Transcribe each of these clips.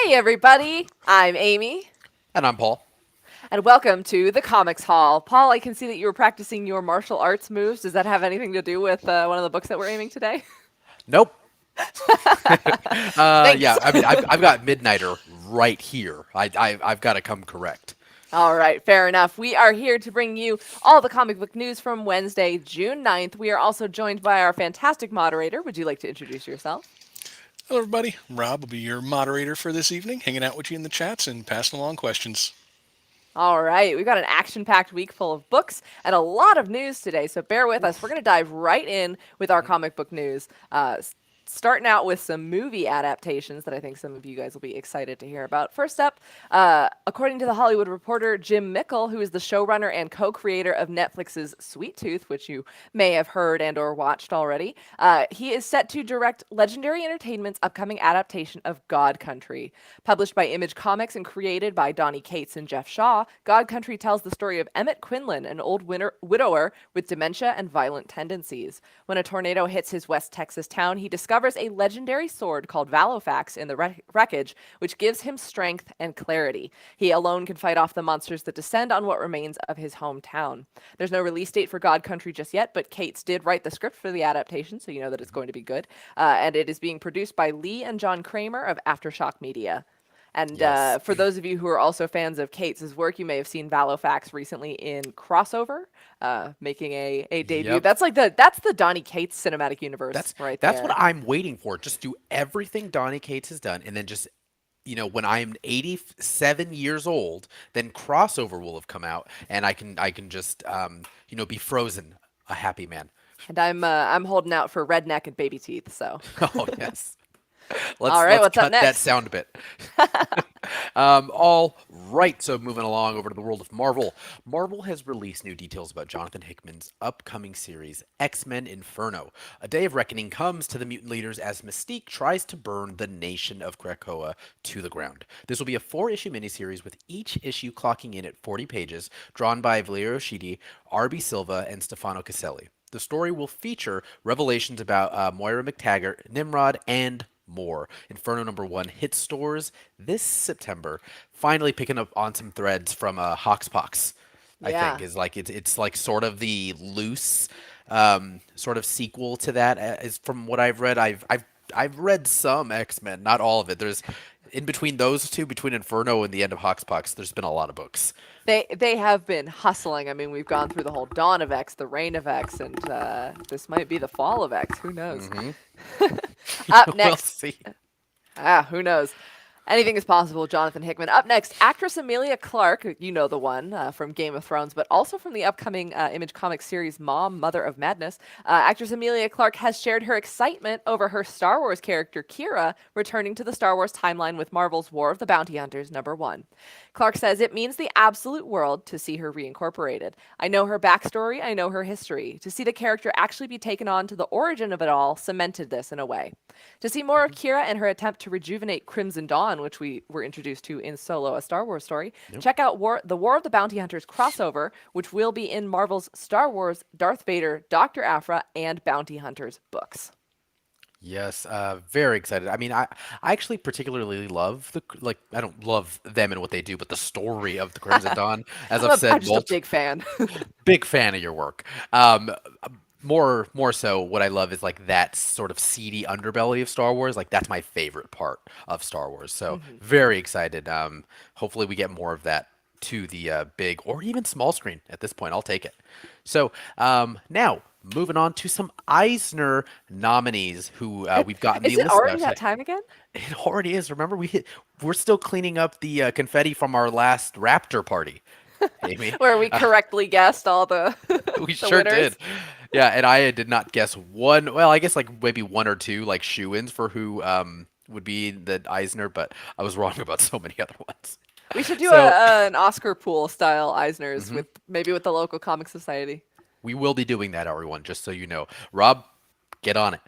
Hey, everybody. I'm Amy, And I'm Paul. and welcome to the Comics Hall. Paul, I can see that you were practicing your martial arts moves. Does that have anything to do with one of the books that we're aiming today? Nope. Thanks. Yeah, I mean, I've got Midnighter right here. I've got to come correct. All right, fair enough. We are here to bring you all the comic book news from Wednesday, June 9th. We are also joined by our fantastic moderator. Would you like to introduce yourself? Hello, everybody. Rob will be your moderator for this evening, hanging out with you in the chats and passing along questions. All right, we've got an action packed week full of books and a lot of news today, so bear with us. We're going to dive right in with our comic book news. Starting out with some movie adaptations that I think some of you guys will be excited to hear about. First up, according to the Hollywood Reporter, Jim Mickle, who is the showrunner and co-creator of Netflix's Sweet Tooth, which you may have heard and or watched already, he is set to direct Legendary Entertainment's upcoming adaptation of God Country. Published by Image Comics and created by Donny Cates and Jeff Shaw, God Country tells the story of Emmett Quinlan, an old widower with dementia and violent tendencies. When a tornado hits his West Texas town, he discovers a legendary sword called Valofax in the wreckage, which gives him strength and clarity. He alone can fight off the monsters that descend on what remains of his hometown. There's no release date for God Country just yet, but Cates did write the script for the adaptation, so you know that it's going to be good. And it is being produced by Lee and John Kramer of Aftershock Media. And Yes. for those of you who are also fans of Cates' work, you may have seen Valofax recently in Crossover, making a debut. Yep. That's the Donny Cates cinematic universe That's right that's what there. I'm waiting for. Just do everything Donny Cates has done, and then just when I'm 87 years old, then crossover will have come out, and I can just be frozen, a happy man. And I'm holding out for Redneck and Baby Teeth. So, Oh yes. all Let's right, let's what's up cut that next? sound bit. All right, so moving along over to the world of Marvel. Marvel has released new details about Jonathan Hickman's upcoming series, X-Men Inferno. A day of reckoning comes to the mutant leaders as Mystique tries to burn the nation of Krakoa to the ground. This will be a 4-issue miniseries with each issue clocking in at 40 pages, drawn by Valerio Schiti, R.B. Silva, and Stefano Caselli. The story will feature revelations about Moira McTaggart, Nimrod, and more. Inferno number one hits stores this September, finally picking up on some threads from Hoxpox. I think Yeah. is like it's like sort of the loose sort of sequel to that. Is from what I've read. I've read some X Men, not all of it. There's in between those two, between Inferno and the end of Hoxpox, there's been a lot of books. They have been hustling. I mean, we've gone through the whole dawn of X, the reign of X, and this might be the fall of X. Who knows? Hmm. Up We'll next, see. who knows? Anything is possible, Jonathan Hickman. Up next, actress Emilia Clarke, you know the one from Game of Thrones, but also from the upcoming Image Comics series Mom, Mother of Madness. Actress Emilia Clarke has shared her excitement over her Star Wars character Kira returning to the Star Wars timeline with Marvel's War of the Bounty Hunters #1. Clarke says it means the absolute world to see her reincorporated. I know her backstory, I know her history. To see the character actually be taken on to the origin of it all cemented this in a way. To see more of Kira and her attempt to rejuvenate Crimson Dawn, which we were introduced to in Solo, a Star Wars story, Yep. check out the War of the Bounty Hunters crossover, which will be in Marvel's Star Wars, Darth Vader, Dr. Aphra, and Bounty Hunters books. Yes, very excited. I mean, I actually particularly love I don't love them and what they do, but the story of the Crimson Dawn, as I've I'm said, just a big fan. big fan of your work. More so, what I love is like that sort of seedy underbelly of Star Wars. Like that's my favorite part of Star Wars. So Mhm. very excited. Hopefully we get more of that to the big or even small screen at this point. I'll take it. So now moving on to some Eisner nominees who we've gotten the Is it list already now that today. time again? It already is. Remember, we're still cleaning up the confetti from our last Raptor party, Amy. Where we correctly guessed all the We the sure winners? did. Yeah, and I did not guess one. Well, I guess like maybe one or two like shoe-ins for who would be the Eisner, but I was wrong about so many other ones. We should do So an Oscar pool style Eisners mhm, with maybe with the local comic society. we will be doing that, everyone. Just so you know, Rob, get on it.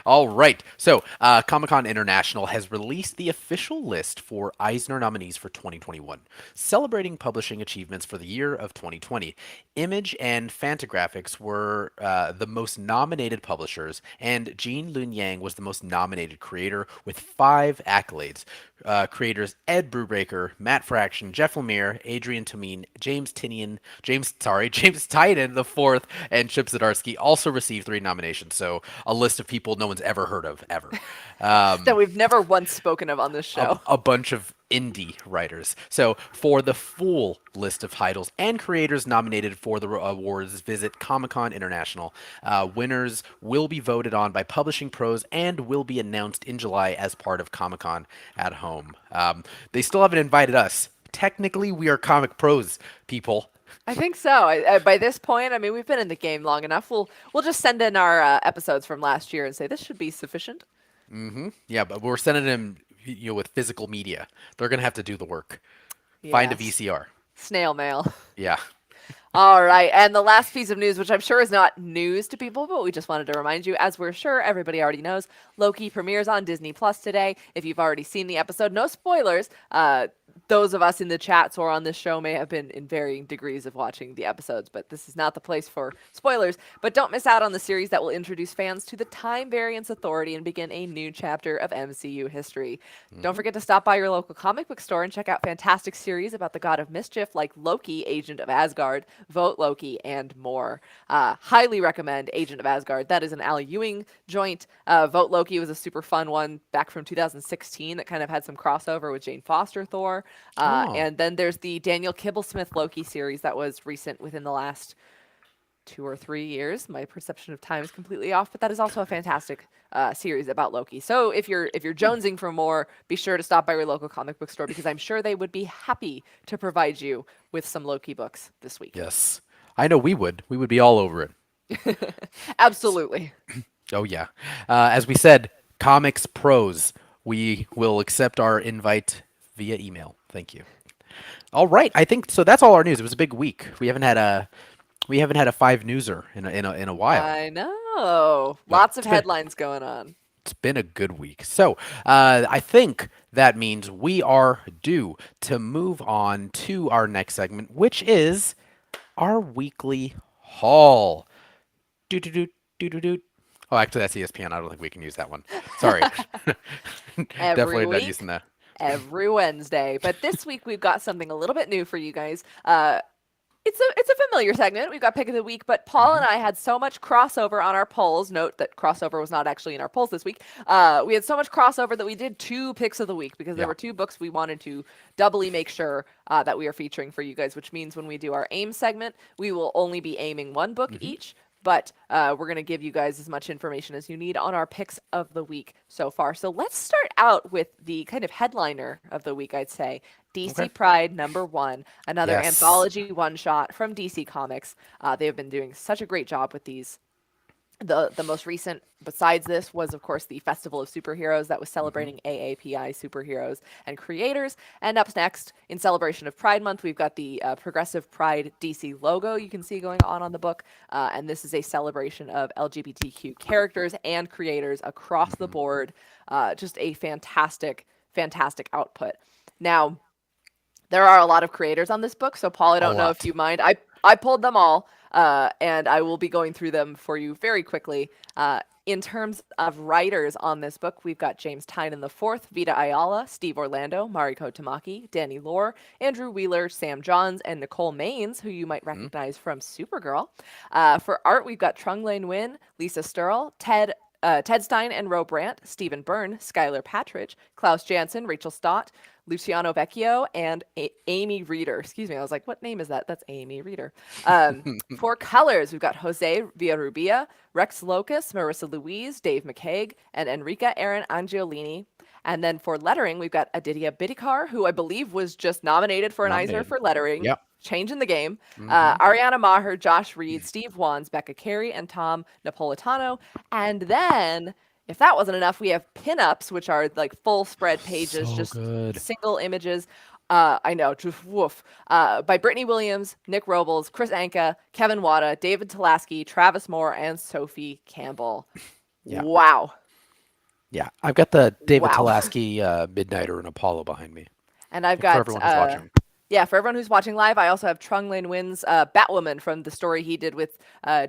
All right. So, Comic Con International has released the official list for Eisner nominees for 2021, celebrating publishing achievements for the year of 2020. Image and Fantagraphics were the most nominated publishers, and Jean Lun Yang was the most nominated creator with 5 accolades. Creators Ed Brubaker, Matt Fraction, Jeff Lemire, Adrian Tomine, James Tynan the fourth, and Chip Zdarsky also received 3 nominations. So a list of people no one's ever heard of ever. That we've never once spoken of on this a, show. a bunch of indie writers. So, for the full list of titles and creators nominated for the awards, visit Comic Con International. Winners will be voted on by Publishing Pros and will be announced in July as part of Comic Con at home. They still haven't invited us. Technically, we are Comic Pros, people. I think so. By this point, I mean we've been in the game long enough. We'll just send in our episodes from last year and say this should be sufficient. Yeah, but we're sending them, with physical media. They're gonna have to do the work. Find a Yes. VCR. Snail mail. Yeah. All right. And the last piece of news, which I'm sure is not news to people, but we just wanted to remind you, as we're sure everybody already knows, Loki premieres on Disney Plus today. If you've already seen the episode, no spoilers. Those of us in the chats or on this show may have been in varying degrees of watching the episodes, but this is not the place for spoilers. But don't miss out on the series that will introduce fans to the Time Variance Authority and begin a new chapter of MCU history. Don't forget to stop by your local comic book store and check out fantastic series about the god of mischief like Loki, Agent of Asgard, Vote Loki, and more. Highly recommend Agent of Asgard. That is an Al Ewing joint. Vote Loki was a super fun one back from 2016 that kind of had some crossover with Jane Foster Thor. Oh. And then there's the Daniel Kibblesmith Loki series that was recent within the last 2 or 3 years. My perception of time is completely off, but that is also a fantastic series about Loki. So if you're jonesing for more, be sure to stop by your local comic book store because I'm sure they would be happy to provide you with some Loki books this week. Yes. I know we would. We would be all over it. Absolutely. Oh, yeah. As we said, Comics Pros. We will accept our invite via email. Thank you. All right. I think so. That's all our news. It was a big week. We haven't had a 5 newser in a while. I know. Lots of headlines going on. It's been a good week. So I think that means we are due to move on to our next segment, which is our weekly haul. Do do do do do do. Oh, actually, that's ESPN. I don't think we can use that one. Sorry. Definitely not week? using that. Every Wednesday. But this week we've got something a little bit new for you guys. It's a familiar segment. We've got pick of the week, but Paul and I had so much crossover on our polls. Note that crossover was not actually in our polls this week. We had so much crossover that we did 2 picks of the week because there were 2 books we wanted to doubly make sure that we are featuring for you guys, which means when we do our aim segment, we will only be aiming 1 book each. But we're going to give you guys as much information as you need on our picks of the week so far. So let's start out with the kind of headliner of the week, I'd say. DC Pride #1, another anthology one-shot from DC Comics. They have been doing such a great job with these. The most recent, besides this, was, of course, the Festival of Superheroes that was celebrating AAPI superheroes and creators. And up next, in celebration of Pride Month, we've got the Progressive Pride DC logo you can see going on the book. And this is a celebration of LGBTQ characters and creators across the board. Just a fantastic, fantastic output. Now, there are a lot of creators on this book, so Paul, I don't know if you mind. I pulled them all. And I will be going through them for you very quickly. In terms of writers on this book, we've got James Tynan IV, Vita Ayala, Steve Orlando, Mariko Tamaki, Danny Lore, Andrew Wheeler, Sam Johns, and Nicole Maines, who you might recognize from Supergirl. For art, we've got Trung Le Nguyen, Lisa Sturl, Ted Stein and Ro Brandt, Stephen Byrne, Skylar Patridge, Klaus Janson, Rachel Stott, Luciano Vecchio, and Amy Reeder. Excuse me, I was like, what name is that? That's Amy Reeder. For colors, we've got Jose Villarrubia, Rex Locus, Marissa Louise, Dave McCaig, and Enrica Aaron Angiolini. And then for lettering, we've got Aditya Bidikar, who I believe was just nominated for an Eisner for lettering. Yep. Changing the game. Ariana Maher, Josh Reed, Steve Wands, Becca Carey, and Tom Napolitano. And then, if that wasn't enough, we have pinups, which are like full spread pages, So just good. single images. I know, just woof. By Brittany Williams, Nick Robles, Chris Anka, Kevin Wada, David Talaski, Travis Moore, and Sophie Campbell. Yeah. Wow. Yeah. I've got the David Wow. Pulaski Midnighter and Apollo behind me. And I've For got everyone who's watching. yeah, for everyone who's watching live, I also have Trung Lin Wynn's Batwoman from the story he did with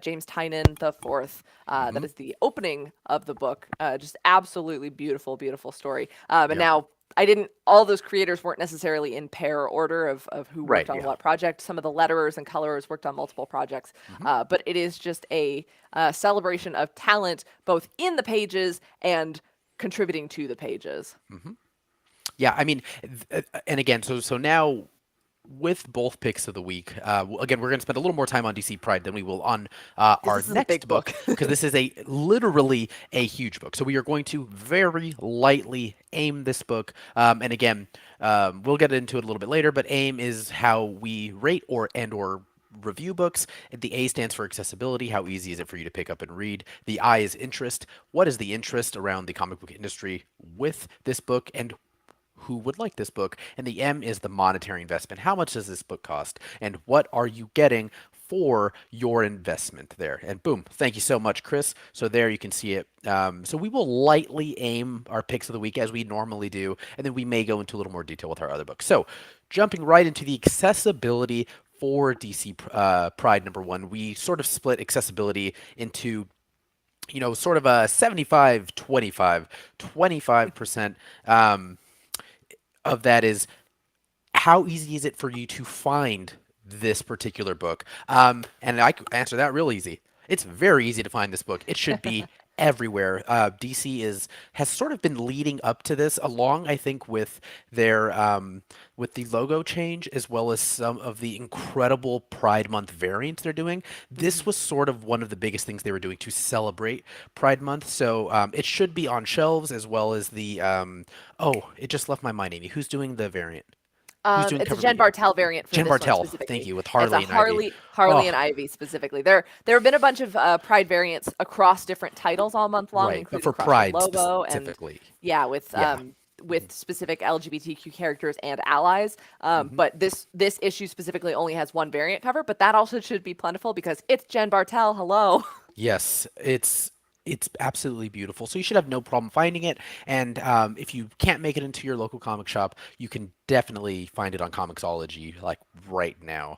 James Tynion the Fourth. That is the opening of the book. Just absolutely beautiful, beautiful story. And Yeah. now I didn't. All those creators weren't necessarily in pair order of who Right. worked on Yeah. what project. Some of the letterers and colorers worked on multiple projects. But it is just a celebration of talent, both in the pages and contributing to the pages. Yeah. I mean, and again, so now with both picks of the week, again, we're going to spend a little more time on DC Pride than we will on Because our this is a next big book book. because this is a literally a huge book. So we are going to very lightly aim this book, and again, we'll get into it a little bit later. But aim is how we rate or review books. The A stands for accessibility. How easy is it for you to pick up and read? The I is interest. What is the interest around the comic book industry with this book, and who would like this book? And the M is the monetary investment. How much does this book cost? And what are you getting for your investment there? And boom, thank you so much, Chris. So there you can see it. So we will lightly aim our picks of the week as we normally do, and then we may go into a little more detail with our other books. So jumping right into the accessibility for DC Pride number one, we sort of split accessibility into sort of a 75 25, 25% of that is how easy is it for you to find this particular book? And I could answer that real easy. It's very easy to find this book. It should be everywhere. DC has sort of been leading up to this, along I think their with the logo change as well as some of the incredible Pride Month variants they're doing. This was sort of one of the biggest things they were doing to celebrate Pride Month. So it should be on shelves as well as the oh, it just left my mind, Amy. Who's doing the variant? Who's doing It's a cover Jen media? Bartel variant for Jen this one Bartel. Thank specifically. you, with It's a Harley and Ivy. Harley Oh, and Ivy specifically. There have been a bunch of Pride variants across different titles all month long, right. But including for Crush and Pride Lobo, and specifically. yeah, Yeah. with specific LGBTQ characters and allies. But this issue specifically only has one variant cover, but that also should be plentiful because it's Jen Bartel. Hello. Yes, it's absolutely beautiful. So you should have no problem finding it. And if you can't make it into your local comic shop, you can definitely find it on Comixology like right now.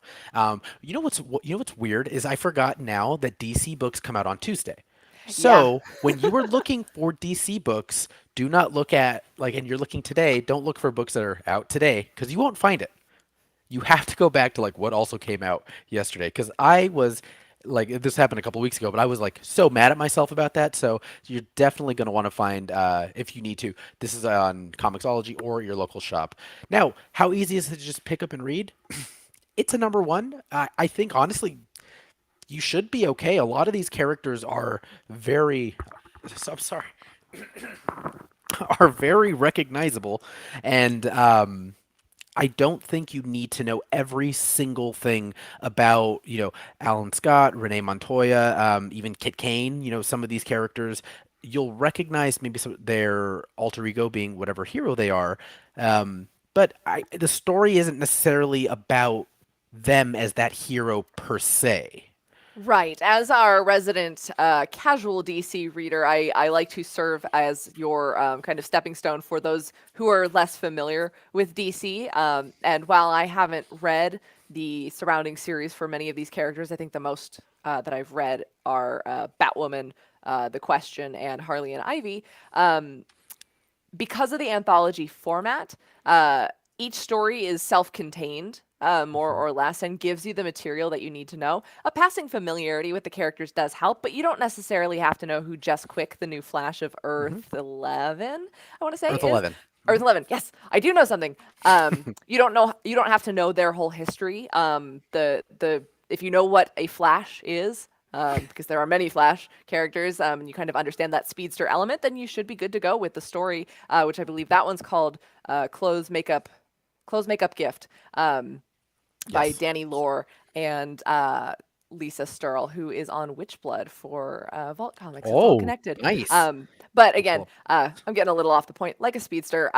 You know what's weird is I forgot now that DC books come out on Tuesday. Yeah. So when you are looking for DC books, do not look at and you're looking today. Don't look for books that are out today because you won't find it. You have to go back to like what also came out yesterday because I was like this happened a couple weeks ago, but I was like so mad at myself about that. So you're definitely going to want to find if you need to. This is on Comixology or your local shop. Now, how easy is it to just pick up and read? It's a number one. I think honestly, you should be okay. A lot of these characters are very. I'm sorry. Are very recognizable, and I don't think you need to know every single thing about, Alan Scott, Renee Montoya, even Kit Kane, some of these characters. You'll recognize maybe their alter ego being whatever hero they are. But the story isn't necessarily about them as that hero per se. Right. As our resident casual DC reader, I like to serve as your kind of stepping stone for those who are less familiar with DC. And while I haven't read the surrounding series for many of these characters, I think the most that I've read are Batwoman, The Question, and Harley and Ivy. Because of the anthology format, each story is self-contained, more or less, and gives you the material that you need to know. A passing familiarity with the characters does help, but you don't necessarily have to know who Jess Quick, the new Flash of Earth 11, I want to say Earth is. 11. Earth 11. Yes, I do know something. You don't have to know their whole history. The if you know what a Flash is, because there are many Flash characters, and you kind of understand that speedster element, then you should be good to go with the story, which I believe that one's called Clothes Makeup Gift, by Yes. Danny Lore and Lisa Sturl, who is on Witchblood for Vault Comics. It's all Oh, connected. nice. But Good again, call. I'm getting a little off the point, like a speedster.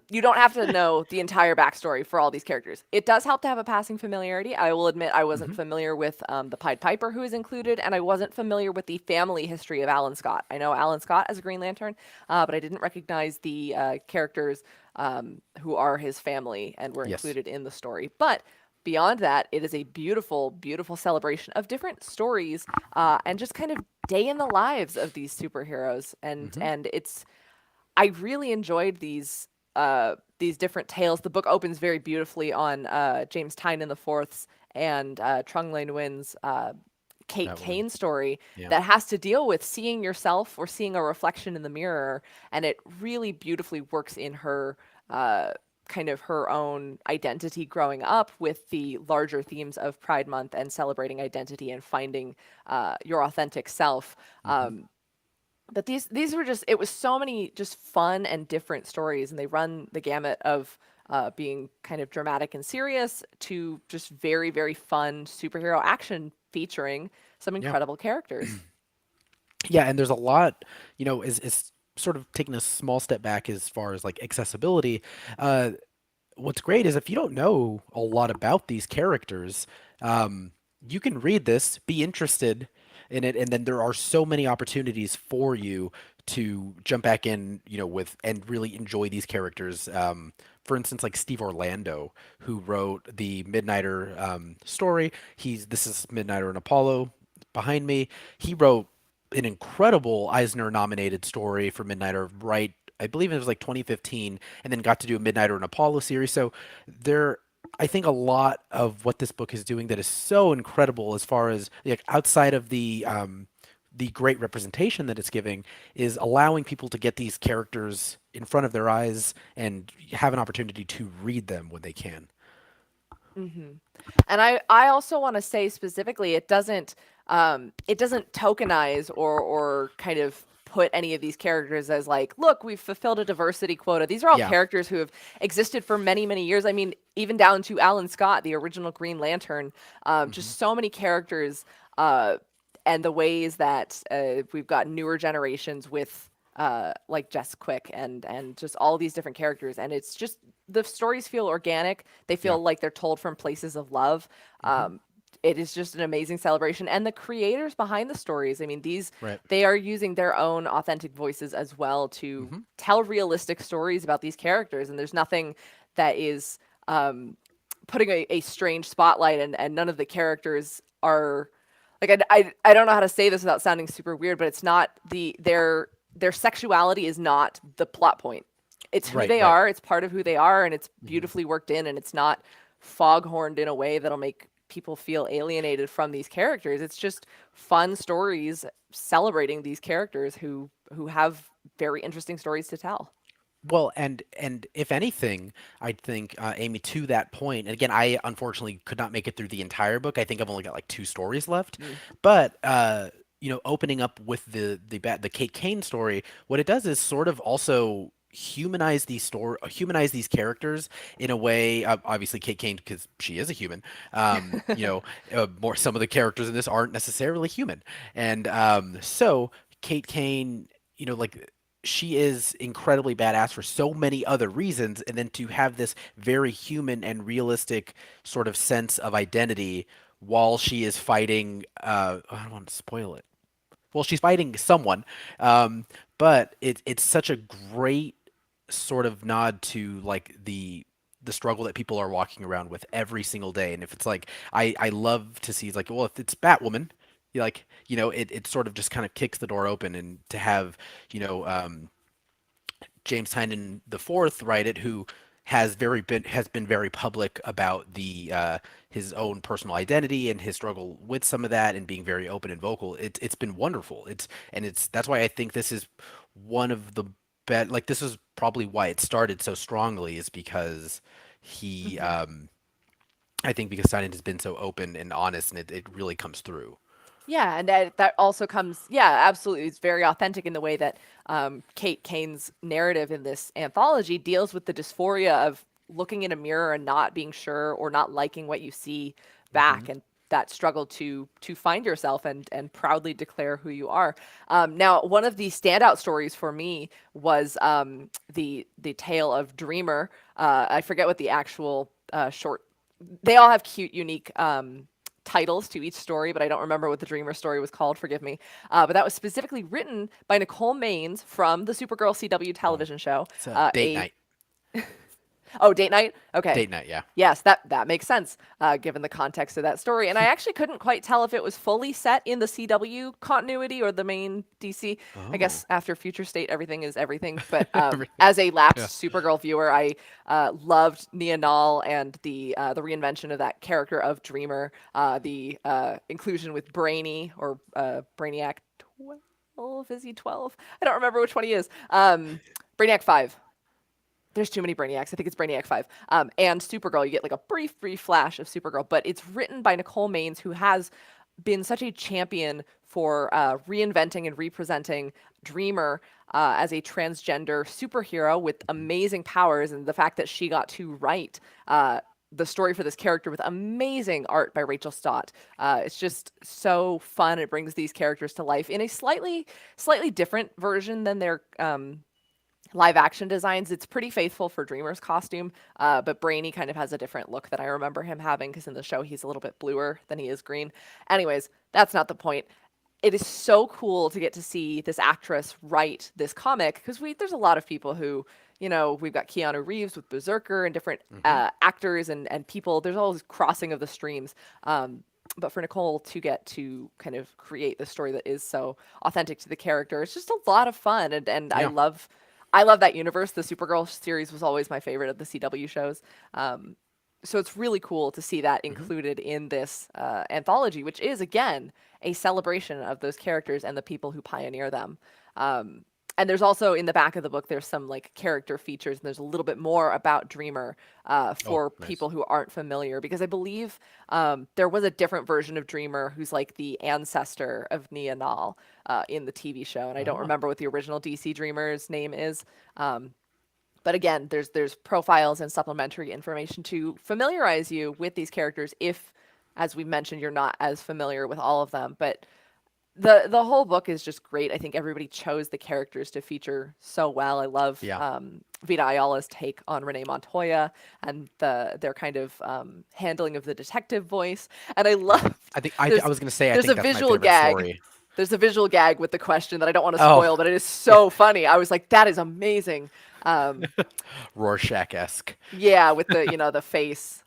You don't have to know the entire backstory for all these characters. It does help to have a passing familiarity. I will admit I wasn't Hmm. familiar with the Pied Piper who is included, and I wasn't familiar with the family history of Alan Scott. I know Alan Scott as a Green Lantern, but I didn't recognize the characters who are his family and were Yes. included in the story. But beyond that, it is a beautiful, beautiful celebration of different stories and just kind of day in the lives of these superheroes. Hmm. And it's I really enjoyed these different tales. The book opens very beautifully on James Tynion the Fourth's and Trung Le Nguyen's Kate Batwoman. Kane story Yeah. that has to deal with seeing yourself or seeing a reflection in the mirror, and it really beautifully works in her uh, kind of her own identity growing up with the larger themes of Pride Month and celebrating identity and finding your authentic self. Hmm. But these were just it was so many just fun and different stories, and they run the gamut of being kind of dramatic and serious to just very very fun superhero action featuring some Yeah. incredible characters. Yeah, and there's a lot, is sort of taking a small step back as far as like accessibility. Uh, what's great is if you don't know a lot about these characters, you can read this, be interested in it, and then there are so many opportunities for you to jump back in, with and really enjoy these characters. For instance, like Steve Orlando, who wrote the Midnighter story. This is Midnighter and Apollo behind me. He wrote an incredible Eisner nominated story for Midnighter, right? I believe it was like 2015, and then got to do a Midnighter and Apollo series. So there, I think a lot of what this book is doing that is so incredible, as far as like outside of the great representation that it's giving, is allowing people to get these characters in front of their eyes and have an opportunity to read them when they can. And I also want to say specifically, it doesn't tokenize or kind of put any of these characters as like, look, we've fulfilled a diversity quota. These are all Yeah. characters who have existed for many, many years. I mean, even down to Alan Scott, the original Green Lantern. Hmm. Just so many characters, and the ways that we've got newer generations with like Jess Quick and just all these different characters, and it's just the stories feel organic. They Yeah. feel like they're told from places of love. Hmm. It is just an amazing celebration, and the creators behind the stories. I mean, Right. they are using their own authentic voices as well to Hmm. tell realistic stories about these characters, and there's nothing that is putting a strange spotlight, and none of the characters are like I don't know how to say this without sounding super weird, but it's not their sexuality is not the plot point. It's who Right. they Right. are, it's part of who they are, and it's Hmm. beautifully worked in, and it's not foghorned in a way that'll make people feel alienated from these characters. It's just fun stories celebrating these characters who have very interesting stories to tell. Well, and if anything, I think, Amy, to that point, and again, I unfortunately could not make it through the entire book. I think I've only got like two stories left. Mm. But opening up with the Kate Kane story, what it does is sort of also humanize these characters in a way. Obviously, Kate Kane, because she is a human. More some of the characters in this aren't necessarily human, and so Kate Kane, like, she is incredibly badass for so many other reasons, and then to have this very human and realistic sort of sense of identity while she is fighting, I don't want to spoil it. Well, she's fighting someone, um, but it's such a great sort of nod to like the struggle that people are walking around with every single day. And if it's like, I love to see, like, well, if it's Batwoman, it sort of just kind of kicks the door open, and to have, you know um, James Tynion the Fourth write it, who has been very public about the his own personal identity and his struggle with some of that, and being very open and vocal. It's been wonderful. It's that's why I think this is one of the like, this is probably why it started so strongly, is because he Hmm. I think because Tynion has been so open and honest, and it really comes through. Yeah, and that also comes, yeah, absolutely. It's very authentic in the way that Kate Kane's narrative in this anthology deals with the dysphoria of looking in a mirror and not being sure or not liking what you see Hmm. back. And that struggle to find yourself and proudly declare who you are. Now, one of the standout stories for me was the tale of Dreamer. I forget what the actual short. They all have cute, unique titles to each story, but I don't remember what the Dreamer story was called. Forgive me. But that was specifically written by Nicole Maines from the Supergirl CW television show. It's a date A night. Oh, date night? Okay. Date night, yeah. Yes, that makes sense, given the context of that story. And I actually couldn't quite tell if it was fully set in the CW continuity or the main DC. I guess after Future State, everything is everything. But as a lapsed Supergirl viewer, I loved Nia Nal and the reinvention of that character of Dreamer, the inclusion with Brainy or Brainiac 12. Is he 12? I don't remember which one he is. Brainiac 5. There's too many Brainiacs. I think it's Brainiac 5. And Supergirl, you get like a brief flash of Supergirl, but it's written by Nicole Maines, who has been such a champion for reinventing and representing Dreamer as a transgender superhero with amazing powers, and the fact that she got to write the story for this character with amazing art by Rachel Stott. It's just so fun. It brings these characters to life in a slightly different version than their live action designs. It's pretty faithful for Dreamer's costume, but Brainy kind of has a different look that I remember him having, because in the show he's a little bit bluer than he is green. Anyways, that's not the point. It is so cool to get to see this actress write this comic, because there's a lot of people who, we've got Keanu Reeves with Berserker and different actors and people. There's always crossing of the streams. But for Nicole to get to kind of create the story that is so authentic to the character, it's just a lot of fun. And Yeah. I love that universe. The Supergirl series was always my favorite of the CW shows. So it's really cool to see that included in this anthology, which is, again, a celebration of those characters and the people who pioneer them. And there's also, in the back of the book, there's some like character features, and there's a little bit more about Dreamer for nice. people who aren't familiar, because I believe there was a different version of Dreamer who's like the ancestor of Nia Nal in the TV show, and I don't remember what the original DC Dreamer's name is. But again, there's profiles and supplementary information to familiarize you with these characters if, as we mentioned, you're not as familiar with all of them. But the whole book is just great. I think everybody chose the characters to feature so well. I love Vita Ayala's take on Renee Montoya and their kind of handling of the detective voice. And I love. I was going to say, I there's think a that's my visual favorite gag. story. There's a visual gag with the question that I don't want to spoil, but it is so funny. I was like, that is amazing. Rorschach-esque. Yeah, with the face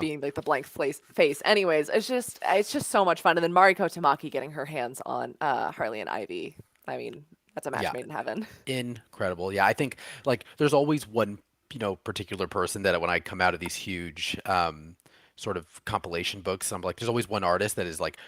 being like the blank face. Anyways, it's just so much fun. And then Mariko Tamaki getting her hands on Harley and Ivy. I mean, that's a match made in heaven. Incredible. Yeah, I think like there's always one, particular person that when I come out of these huge sort of compilation books, I'm like, there's always one artist that is like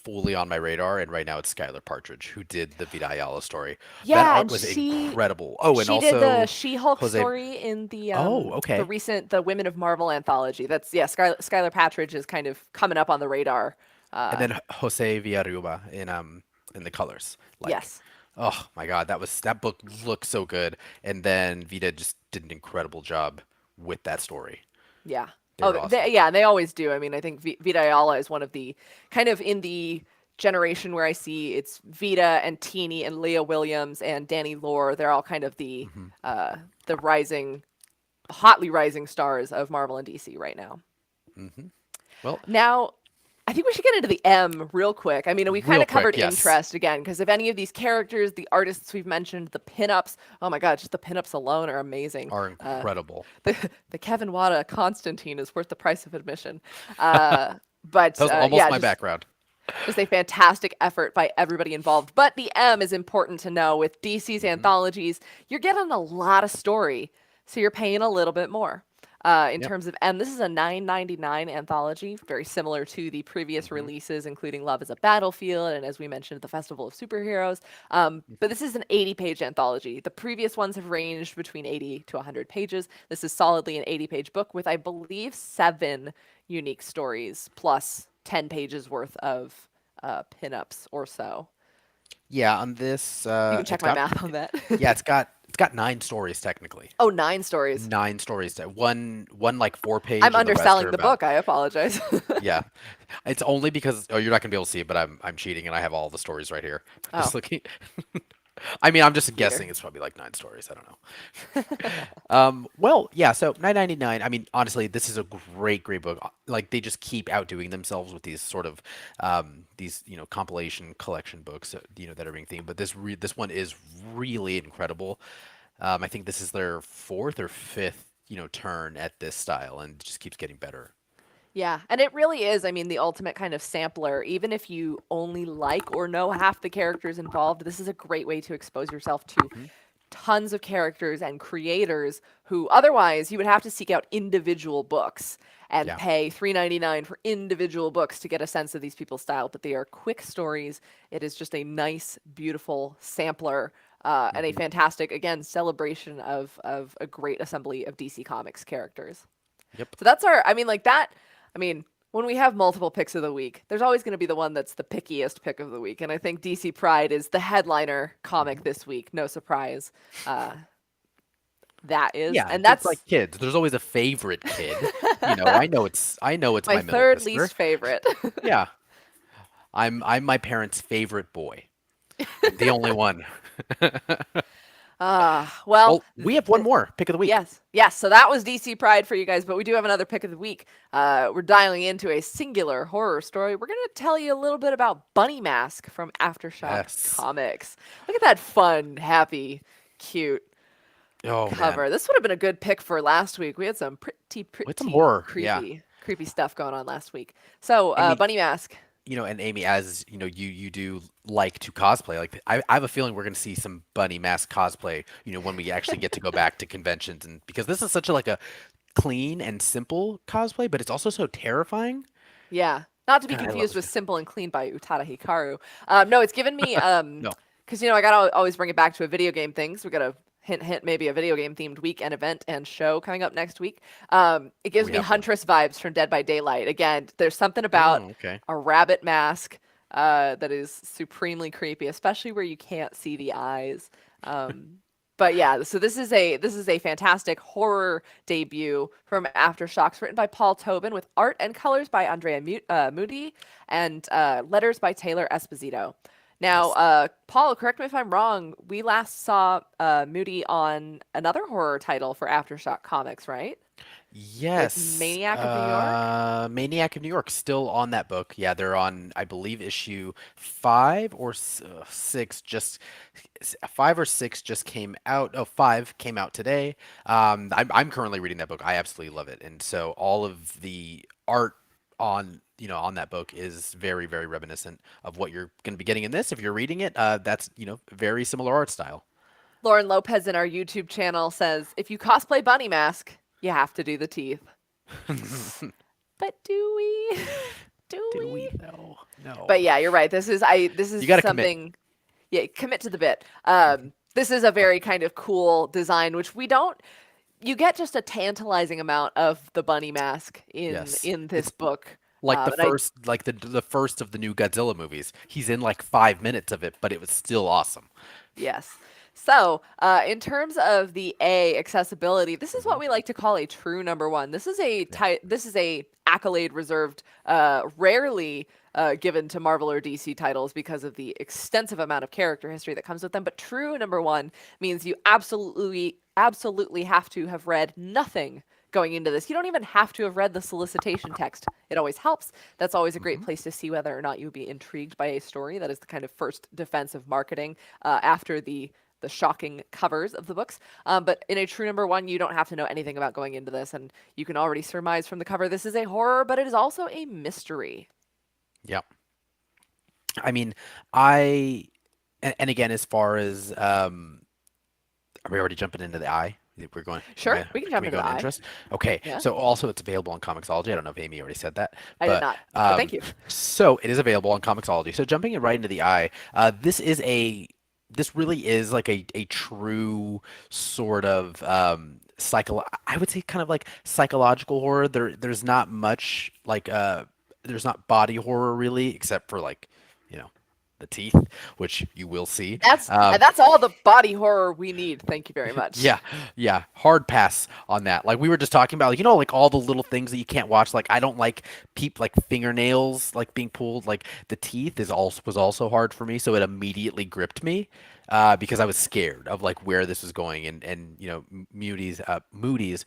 fully on my radar, and right now it's Skylar Partridge, who did the Vita Ayala story. Yeah, that art and was she incredible. Oh, and she also did the She-Hulk Jose. story in the Okay. the Women of Marvel anthology. That's Skylar Partridge is kind of coming up on the radar. And then Jose Villarruba in the colors. Like, Yes. oh my God, that book looked so good, and then Vita just did an incredible job with that story. Yeah. They were awesome. They always do. I mean, I think Vita Ayala is one of the kind of in the generation where I see it's Vita and Teeny and Leah Williams and Danny Lore. They're all kind of the hotly rising stars of Marvel and DC right now. Well, Now, I think we should get into the M real quick. I mean, we kind Real of covered quick, yes. interest again, because if any of these characters, the artists we've mentioned, the pinups, oh my God, just the pinups alone are amazing. are incredible. The Kevin Wada Constantine is worth the price of admission. But That was almost yeah, my just, background. just a fantastic effort by everybody involved. But the M is important to know. With DC's anthologies, you're getting a lot of story, so you're paying a little bit more. In terms of M, this is a $9.99 anthology, very similar to the previous releases, including Love is a Battlefield and, as we mentioned, the Festival of Superheroes. But this is an 80-page anthology. The previous ones have ranged between 80 to 100 pages. This is solidly an 80-page book with, I believe, 7 unique stories plus 10 pages worth of pinups or so. Yeah, on this, You can check it's my got math on that. yeah, it's got It's got 9 stories technically. Oh, 9 stories. 9 stories. One like 4 page, I'm and the rest are underselling the about. book. I apologize. Yeah, it's only because you're not gonna be able to see it, but I'm cheating and I have all the stories right here. Oh, Just looking. I mean, I'm just cheater. guessing it's probably like 9 stories. I don't know. Well, yeah. So 9.99. I mean, honestly, this is a great book. Like they just keep outdoing themselves with these sort of these compilation collection books that are being themed. But this one is really incredible. I think this is their fourth or fifth turn at this style, and it just keeps getting better. Yeah, and it really is, I mean, the ultimate kind of sampler. Even if you only like or know half the characters involved, this is a great way to expose yourself to Hmm. tons of characters and creators who otherwise you would have to seek out individual books and Yeah. pay $3.99 for individual books to get a sense of these people's style. But they are quick stories. It is just a nice, beautiful sampler. And a Hmm. fantastic, again, celebration of a great assembly of DC Comics characters. Yep. So that's our, I mean, like that, I mean, when we have multiple picks of the week, there's always going to be the one that's the pickiest pick of the week. And I think DC Pride is the headliner comic Hmm. this week. No surprise. Uh, that is. Yeah, And it's like that's kids. There's always a favorite kid. I know it's my my middle third sister. least favorite. Yeah. I'm my parents' favorite boy. I'm the only one. Well, Well, we have one more pick of the week. yes, yes. So that was DC Pride for you guys, but we do have another pick of the week. We're dialing into a singular horror story. We're going to tell you a little bit about Bunny Mask from Aftershock Yes. Comics. Look at that fun, happy, cute Oh man. cover. This would have been a good pick for last week. We had some With some pretty horror. Yeah. creepy stuff going on last week. So, I mean, Bunny Mask. and Amy, as you do like to cosplay. Like I have a feeling we're gonna see some bunny mask cosplay. When we actually get to go back to conventions, and because this is such a clean and simple cosplay, but it's also so terrifying. Yeah, not to be God, I love confused this. with Simple and Clean by Utada Hikaru. No, it's given me No. because I gotta always bring it back to a video game thing. So we got a hint, maybe a video game themed week and event and show coming up next week. It gives We me have one. Huntress vibes from Dead by Daylight. Again, there's something about Oh, okay. a rabbit mask that is supremely creepy, especially where you can't see the eyes. Um, but yeah, so this is a fantastic horror debut from Aftershocks, written by Paul Tobin with art and colors by Andrea Moody and letters by Taylor Esposito. Now, Yes. Paul, correct me if I'm wrong. We last saw Moody on another horror title for Aftershock Comics, right? With Yes. Maniac of New York. Maniac of New York still on that book. Yeah, they're on, I believe, issue 5 or 6. Just 5 or 6 just came out. Oh, 5 came out today. I'm currently reading that book. I absolutely love it, and so all of the art on that book is very, very reminiscent of what you're going to be getting in this. If you're reading it, that's very similar art style. Lauren Lopez in our YouTube channel says, if you cosplay Bunny Mask, you have to do the teeth. But do we? Do Do we we? though? No. But yeah, you're right. This is You got to commit. something. Yeah, commit to the bit. This is a very kind of cool design, which we don't. You get just a tantalizing amount of the bunny mask in Yes. in this It's book, like the and I first, like the first of the new Godzilla movies. He's in like 5 minutes of it, but it was still awesome. yes. So, in terms of the A accessibility, this is Hmm. what we like to call a true number one. Yeah. This is a accolade reserved, rarely given to Marvel or DC titles because of the extensive amount of character history that comes with them. But true number one means you absolutely have to have read nothing going into this. You don't even have to have read the solicitation text. It always helps. That's always a great Hmm. place to see whether or not you would be intrigued by a story. That is the kind of first defense of marketing after the shocking covers of the books. But in a true number one, you don't have to know anything about going into this, and you can already surmise from the cover this is a horror, but it is also a mystery. Yeah. I mean, I and again, as far as are we already jumping into the eye? We're going. Sure, we can Can jump we into go the into eye. interest? Okay. Yeah, So also, it's available on Comixology. I don't know if Amy already said that, I did but not, but thank you. so it is available on Comixology. So jumping right into the eye, this really is like a true sort of I would say kind of like psychological horror. There's not much like there's not body horror really, except for like you know the teeth, which you will see. That's all the body horror we need. Thank you very much. Yeah, yeah, hard pass on that. Like we were just talking about, like like all the little things that you can't watch. Like I don't like like fingernails like being pulled. Like the teeth is also was also hard for me, so it immediately gripped me because I was scared of like where this was going. And Moody's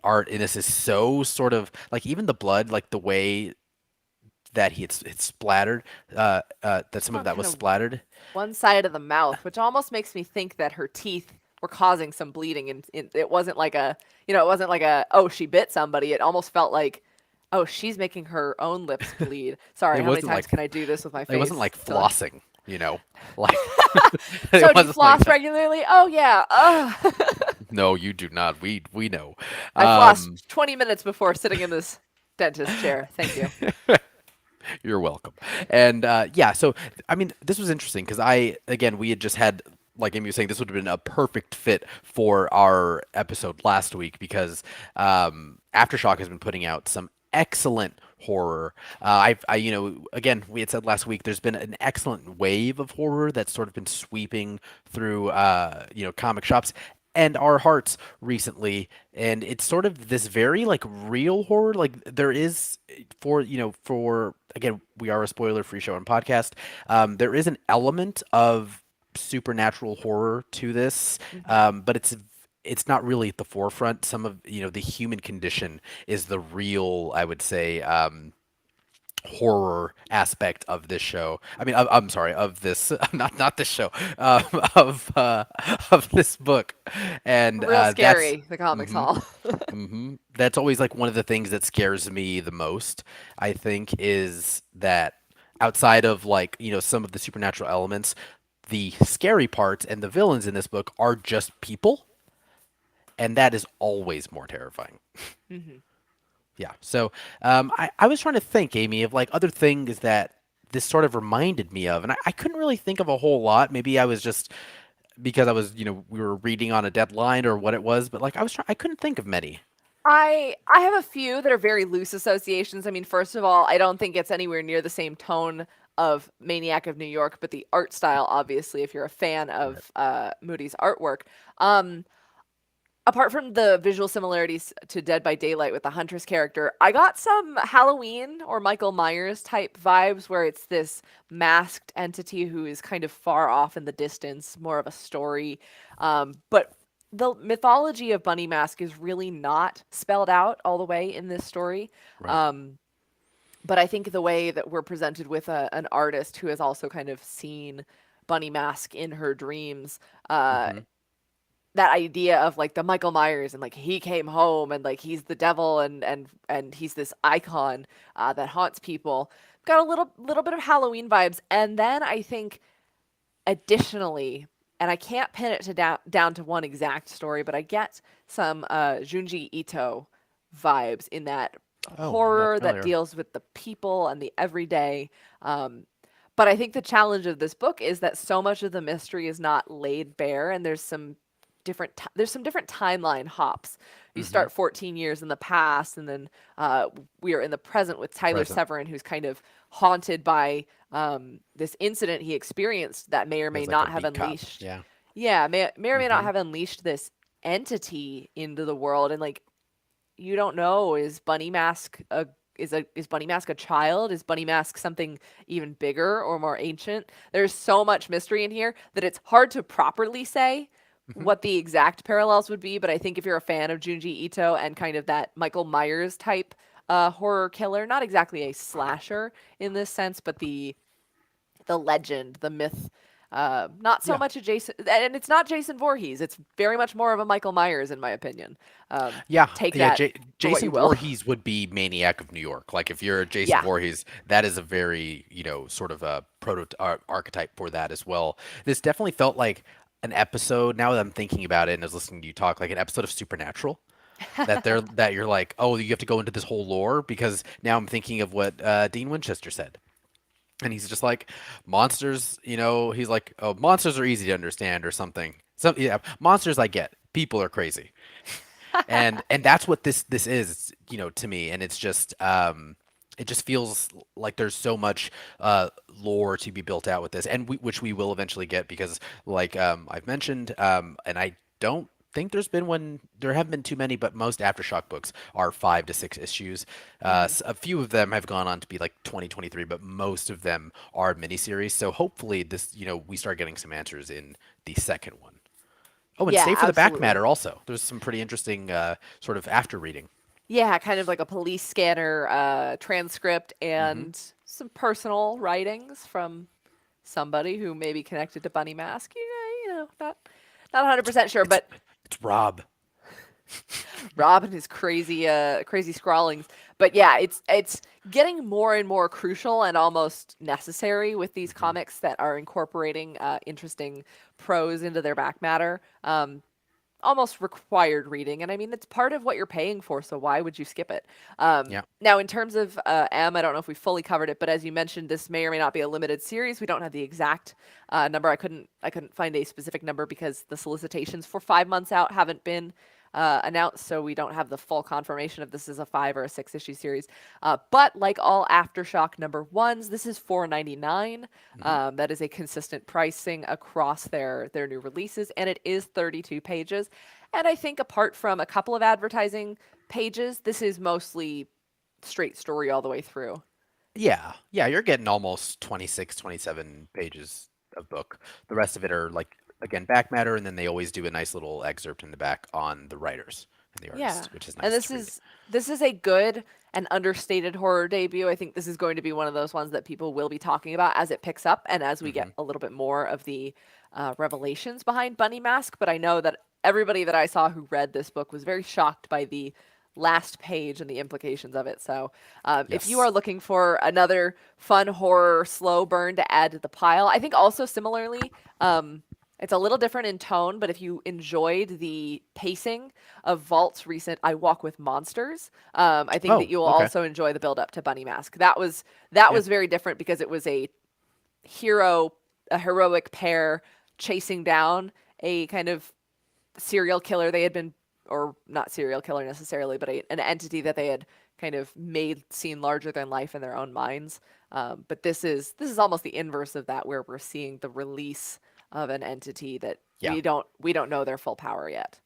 art in this is so sort of like even the blood, like the way that it's splattered, that some of On that kind was of splattered. one side of the mouth, which almost makes me think that her teeth were causing some bleeding, and it wasn't like it wasn't like oh, she bit somebody. It almost felt like, oh, she's making her own lips bleed. Sorry, It how many wasn't times like can I do this with my it wasn't face? like Till I- flossing, like it So do you wasn't like floss that. regularly? Oh yeah. No, you do not. We know. I Um, flossed 20 minutes before sitting in this dentist chair. Thank you. you're welcome. And yeah, so I mean, this was interesting because again we had just had like Amy was saying, this would have been a perfect fit for our episode last week because Aftershock has been putting out some excellent horror. Again, we had said last week there's been an excellent wave of horror that's sort of been sweeping through, comic shops and our hearts recently, and it's sort of this very like real horror. Like there is for again, we are a spoiler-free show and podcast. There is an element of supernatural horror to this, Mhm. but it's not really at the forefront. Some of the human condition is the real, I would say, horror aspect of this show. I mean, I'm sorry, of this not this show, um, of of this book, and Real that's. scary, the comics hmm hall. That's always like one of the things that scares me the most, I think, is that outside of like, some of the supernatural elements, the scary parts and the villains in this book are just people, and that is always more terrifying. Mhm. Yeah. So I was trying to think, Amy, of like other things that this sort of reminded me of, and I couldn't really think of a whole lot. Maybe I was just because I was, we were reading on a deadline or what it was, but like I couldn't think of many. I have a few that are very loose associations. I mean, first of all, I don't think it's anywhere near the same tone of Maniac of New York, but the art style, obviously, if you're a fan Right. of Moody's artwork, um, apart from the visual similarities to Dead by Daylight with the Huntress character, I got some Halloween or Michael Myers type vibes where it's this masked entity who is kind of far off in the distance, more of a story. But the mythology of Bunny Mask is really not spelled out all the way in this story. Right. Um, but I think the way that we're presented with an artist who has also kind of seen Bunny Mask in her dreams, uh, Mm-hmm. that idea of like the Michael Myers and like he came home and like he's the devil and he's this icon that haunts people. Got a little bit of Halloween vibes, and then I think additionally, and I can't pin it to down to one exact story, but I get some Junji Ito vibes in that Oh, I'm not horror that familiar. deals with the people and the everyday. Um, but I think the challenge of this book is that so much of the mystery is not laid bare, and there's some different timeline hops. You Mm-hmm. start 14 years in the past, and then we are in the present with Tyler Present. Severin, who's kind of haunted by this incident he experienced that may or may As like a not have beat cop. unleashed. Yeah. Yeah, may or may not Mm-hmm. have unleashed this entity into the world, and like you don't know, is Bunny Mask is Bunny Mask a child? Is Bunny Mask something even bigger or more ancient? There's so much mystery in here that it's hard to properly say Mm-hmm. what the exact parallels would be, but I think if you're a fan of Junji Ito and kind of that Michael Myers type horror killer, not exactly a slasher in this sense, but the legend, the myth. Not so Yeah. much a Jason, and it's not Jason Voorhees. It's very much more of a Michael Myers, in my opinion. Yeah, Take yeah. that for what you Jason will. Voorhees would be Maniac of New York. Like if you're a Jason Yeah. Voorhees, that is a very sort of a archetype for that as well. This definitely felt like an episode. Now that I'm thinking about it and I was listening to you talk, like an episode of Supernatural. That you're like, oh, you have to go into this whole lore because now I'm thinking of what Dean Winchester said. And he's just like, monsters, he's like, oh, monsters are easy to understand or something. Yeah, monsters I get. People are crazy. And that's what this is, to me. And it's just it just feels like there's so much lore to be built out with this, and which we will eventually get because, like I've mentioned, and I don't think there haven't been too many, but most Aftershock books are 5 to 6 issues. A few of them have gone on to be like 2023, but most of them are miniseries. So hopefully, we start getting some answers in the second one. Oh, and Yeah, stay for the back absolutely. matter also. There's some pretty interesting sort of after reading. Yeah, kind of like a police scanner transcript Hmm. and some personal writings from somebody who may be connected to Bunny Mask. Not 100% sure, It's but it's Rob. Rob and his crazy scrawlings. But yeah, it's getting more and more crucial and almost necessary with these Hmm. comics that are incorporating interesting prose into their back matter. Almost required reading, and I mean it's part of what you're paying for, so why would you skip it? Yeah. Now, in terms of I don't know if we fully covered it, but as you mentioned, this may or may not be a limited series. We don't have the exact number. I couldn't find a specific number because the solicitations for 5 months out haven't been announced, so we don't have the full confirmation if this is a 5 or a 6 issue series. But like all Aftershock number ones, this is $4.99. Hmm. That is a consistent pricing across their new releases, and it is 32 pages. And I think apart from a couple of advertising pages, this is mostly straight story all the way through. Yeah, yeah, you're getting almost 26, 27 pages of book. The rest of it are like again back matter, and then they always do a nice little excerpt in the back on the writers and the Yeah. artists, which is And nice this to read. is this is a good and understated horror debut. I think this is going to be one of those ones that people will be talking about as it picks up and as we Hmm. get a little bit more of the revelations behind Bunny Mask. But I know that everybody that I saw who read this book was very shocked by the last page and the implications of it. So, if you Yes. are looking for another fun horror slow burn to add to the pile, I think also similarly, it's a little different in tone, but if you enjoyed the pacing of Vault's recent "I Walk with Monsters," I think that Oh, you will okay. also enjoy the build up to Bunny Mask. That Yeah. was very different because it was hero, a heroic pair chasing down a kind of serial killer they had been, or not serial killer necessarily, but an entity that they had kind of made seem larger than life in their own minds. But this is almost the inverse of that, where we're seeing the release of an entity that Yeah. we don't know their full power yet.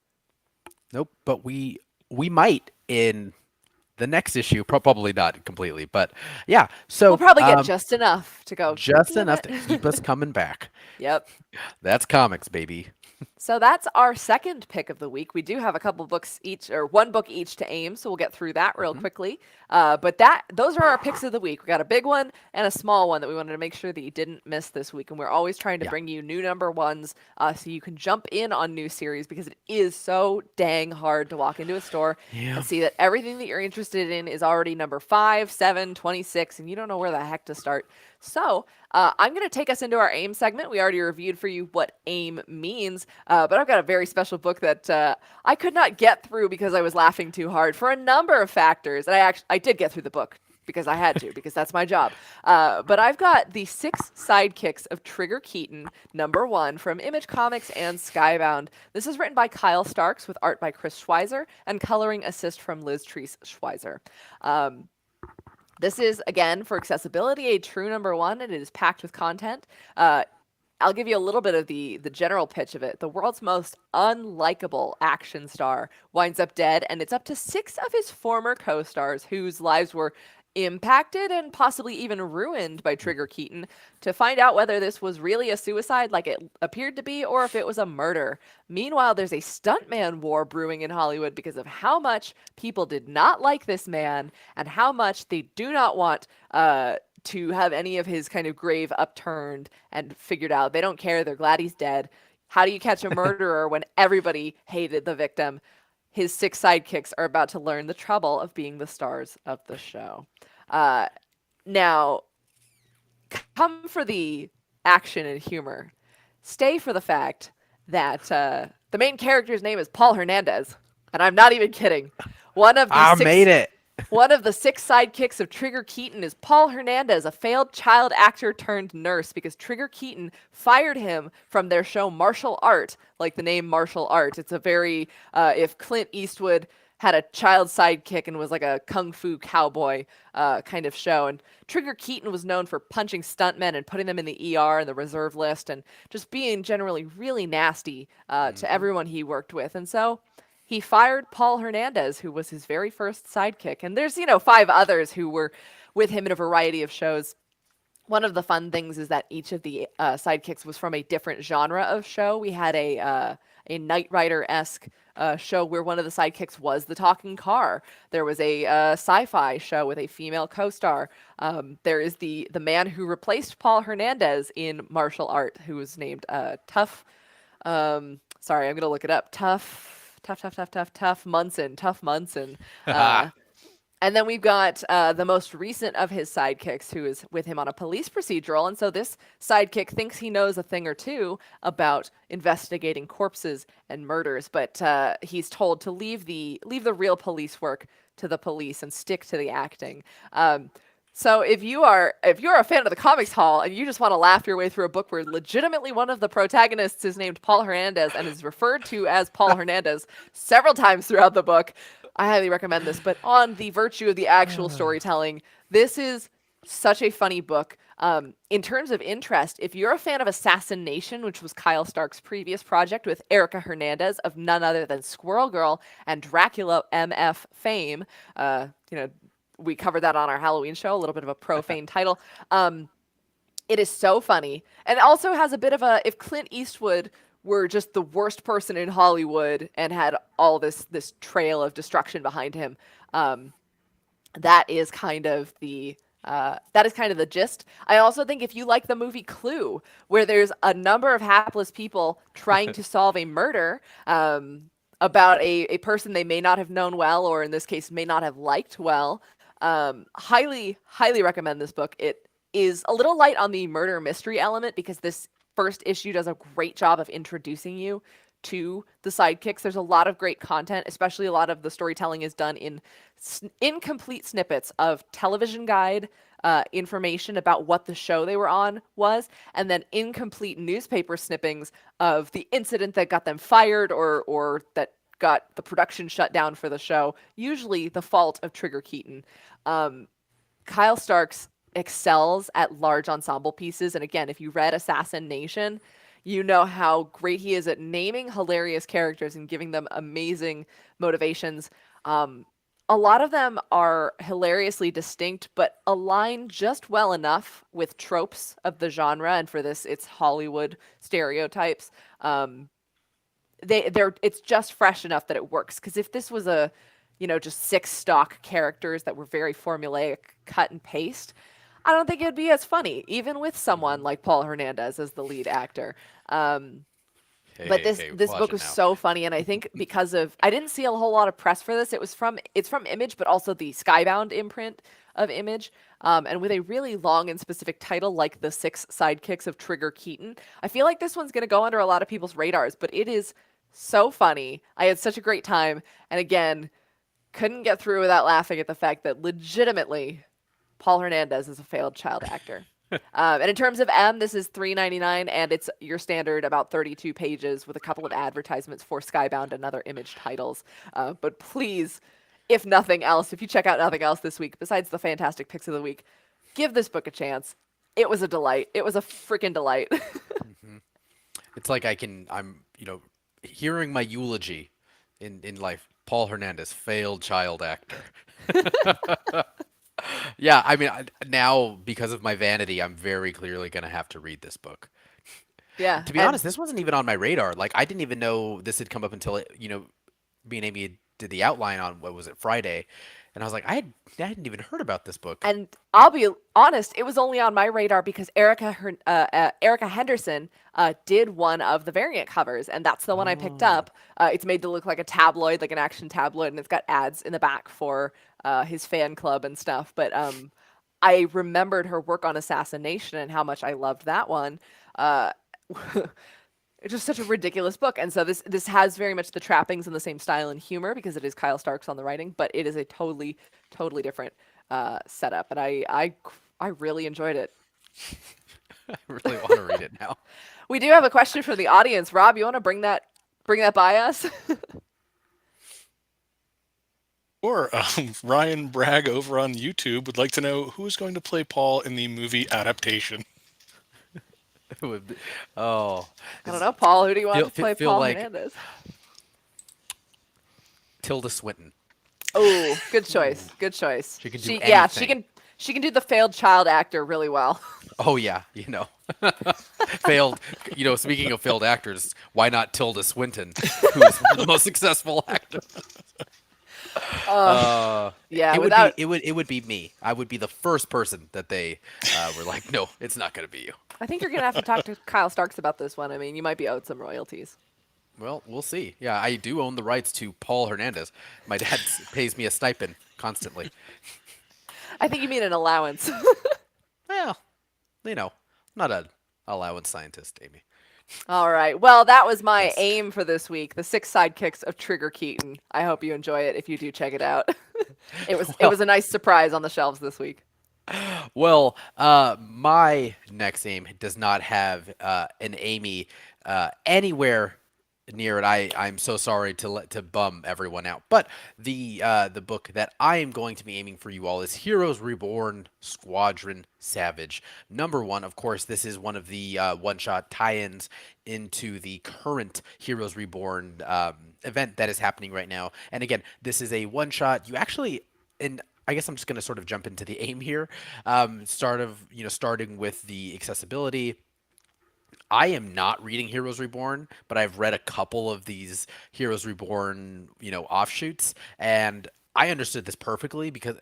Nope. But we might in the next issue, probably not completely, but yeah. We'll So probably get just enough to go, just damn enough it. to keep us coming back. Yep. That's comics, baby. So that's our second pick of the week. We do have a couple books each, or one book each to aim, so we'll get through that real Hmm. quickly. But those are our picks of the week. We got a big one and a small one that we wanted to make sure that you didn't miss this week. And we're always trying to Yeah. bring you new number ones, so you can jump in on new series because it is so dang hard to walk into a store Yeah. and see that everything that you're interested in is already number 5, 7, 26, and you don't know where the heck to start. So I'm going to take us into our AIM segment. We already reviewed for you what AIM means, but I've got a very special book that I could not get through because I was laughing too hard for a number of factors. And I did get through the book because I had to, because that's my job. But I've got the 6 Sidekicks of Trigger Keaton, number 1, from Image Comics and Skybound. This is written by Kyle Starks with art by Chris Schweizer and coloring assist from Liz Treese Schweizer. This is, again, for accessibility, a true number 1, and it is packed with content. I'll give you a little bit of the general pitch of it. The world's most unlikable action star winds up dead, and it's up to 6 of his former co-stars whose lives were impacted and possibly even ruined by Trigger Keaton to find out whether this was really a suicide like it appeared to be or if it was a murder. Meanwhile, there's a stuntman war brewing in Hollywood because of how much people did not like this man and how much they do not want to have any of his kind of grave upturned and figured out. They don't care. They're glad he's dead. How do you catch a murderer when everybody hated the victim? His 6 sidekicks are about to learn the trouble of being the stars of the show. Uh, Now, come for the action and humor. Stay for the fact that the main character's name is Paul Hernandez, and I'm not even kidding. One of the I made six it. one of the 6 sidekicks of Trigger Keaton is Paul Hernandez, a failed child actor turned nurse, because Trigger Keaton fired him from their show Martial Art, like the name Martial Art. It's a very, if Clint Eastwood had a child sidekick and was like a kung fu cowboy kind of show. And Trigger Keaton was known for punching stuntmen and putting them in the ER and the reserve list and just being generally really nasty to everyone he worked with. And so he fired Paul Hernandez, who was his very first sidekick. And there's, 5 others who were with him in a variety of shows. One of the fun things is that each of the sidekicks was from a different genre of show. We had a Knight Rider-esque show where one of the sidekicks was the talking car. There was a sci-fi show with a female co-star. There is the man who replaced Paul Hernandez in martial art, who was named Tough. Sorry, I'm gonna look it up. Tough Munson. Tough Munson. And then we've got the most recent of his sidekicks, who is with him on a police procedural. And so this sidekick thinks he knows a thing or two about investigating corpses and murders, but he's told to leave the real police work to the police and stick to the acting. So if you're a fan of the Comics Hall and you just want to laugh your way through a book where legitimately one of the protagonists is named Paul Hernandez and is referred to as Paul Hernandez several times throughout the book, I highly recommend this. But on the virtue of the actual storytelling, this is such a funny book. In terms of interest, if you're a fan of Assassination, which was Kyle Stark's previous project with Erica Hernandez of none other than Squirrel Girl and Dracula MF fame, we covered that on our Halloween show, a little bit of a profane title. It is so funny. And it also has a bit of if Clint Eastwood were just the worst person in Hollywood and had all this trail of destruction behind him, that is kind of the gist. I also think if you like the movie Clue, where there's a number of hapless people trying to solve a murder, about a person they may not have known well, or in this case, may not have liked well, highly recommend this book. It is a little light on the murder mystery element because this first issue does a great job of introducing you to the sidekicks. There's a lot of great content, especially a lot of the storytelling is done in incomplete snippets of television guide information about what the show they were on was, and then incomplete newspaper snippings of the incident that got them fired or that got the production shut down for the show, usually the fault of Trigger Keaton. Kyle Starks excels at large ensemble pieces, and again, if you read Assassination, you know how great he is at naming hilarious characters and giving them amazing motivations. A lot of them are hilariously distinct, but align just well enough with tropes of the genre, and for this, it's Hollywood stereotypes. It's just fresh enough that it works. Because if this was just 6 stock characters that were very formulaic, cut and paste, I don't think it'd be as funny, even with someone like Paul Hernandez as the lead actor. But this book was so funny, and I think because of I didn't see a whole lot of press for this. It's from Image, but also the Skybound imprint of Image, and with a really long and specific title like The 6 Sidekicks of Trigger Keaton. I feel like this one's going to go under a lot of people's radars, but it is so funny. I had such a great time, and again, couldn't get through without laughing at the fact that legitimately Paul Hernandez is a failed child actor. And in terms of this is $3.99, and it's your standard about 32 pages with a couple of advertisements for Skybound and other Image titles. But please, if nothing else, if you check out nothing else this week besides the fantastic picks of the week, give this book a chance. It was a delight. It was a freaking delight. It's like I'm hearing my eulogy in life. Paul Hernandez, failed child actor. Yeah, I mean, now because of my vanity, I'm very clearly going to have to read this book. Yeah. To be honest, this wasn't even on my radar. Like, I didn't even know this had come up until, me and Amy did the outline on, what was it, Friday. And I was like, I hadn't even heard about this book. And I'll be honest, it was only on my radar because Erica Henderson did one of the variant covers, and that's the one I picked up. It's made to look like a tabloid, like an action tabloid, and it's got ads in the back for his fan club and stuff. But I remembered her work on Assassination and how much I loved that one. It's just such a ridiculous book. And so this has very much the trappings and the same style and humor because it is Kyle Starks on the writing, but it is a totally different setup. And I really enjoyed it. I really want to read it now. We do have a question from the audience. Rob, you want to bring that by us? Or Ryan Bragg over on YouTube would like to know who's going to play Paul in the movie adaptation. It would be, oh, I don't it's, know, Paul. Who do you want feel to play feel Paul like Hernandez? Tilda Swinton. Oh, good Ooh, choice. Good choice. she can do Yeah, anything. she can do the failed child actor really well. Oh yeah, failed. Speaking of failed actors, why not Tilda Swinton, who is one of the most successful actors? Uh, yeah, without It would be me. I would be the first person that they were like, no, it's not going to be you. I think you're gonna have to talk to Kyle Starks about this one. I mean, you might be owed some royalties. Well, we'll see. Yeah, I do own the rights to Paul Hernandez. My dad pays me a stipend constantly. I think you mean an allowance. Well, you know, not a allowance scientist, Amy. All right. Well, that was my Yes. aim for this week. The 6 sidekicks of Trigger Keaton. I hope you enjoy it. If you do, check it out. It Well, was a nice surprise on the shelves this week. my next aim does not have an Amy anywhere near it. I'm so sorry to bum everyone out, but the book that I am going to be aiming for you all is Heroes Reborn Squadron Savage number one. Of course, this is one of the one-shot tie-ins into the current Heroes Reborn event that is happening right now. And again, this is a one-shot. You actually and I guess I'm just going to sort of jump into the aim here. Starting with the accessibility. I am not reading Heroes Reborn, but I've read a couple of these Heroes Reborn, offshoots, and I understood this perfectly because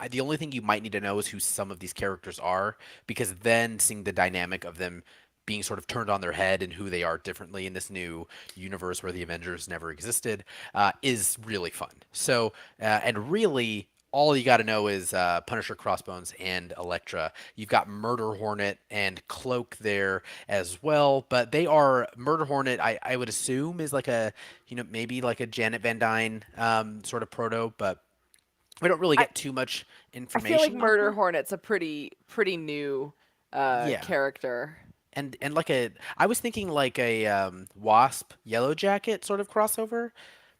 the only thing you might need to know is who some of these characters are, because then seeing the dynamic of them being sort of turned on their head and who they are differently in this new universe where the Avengers never existed is really fun. So, and really, all you got to know is Punisher, Crossbones, and Elektra. You've got Murder Hornet and Cloak there as well, but they are Murder Hornet. I would assume is like a maybe like a Janet Van Dyne sort of proto, but we don't really I get too much I feel like information on Murder her. Hornet's a pretty new Yeah, character. and like I was thinking like a Wasp Yellow Jacket sort of crossover,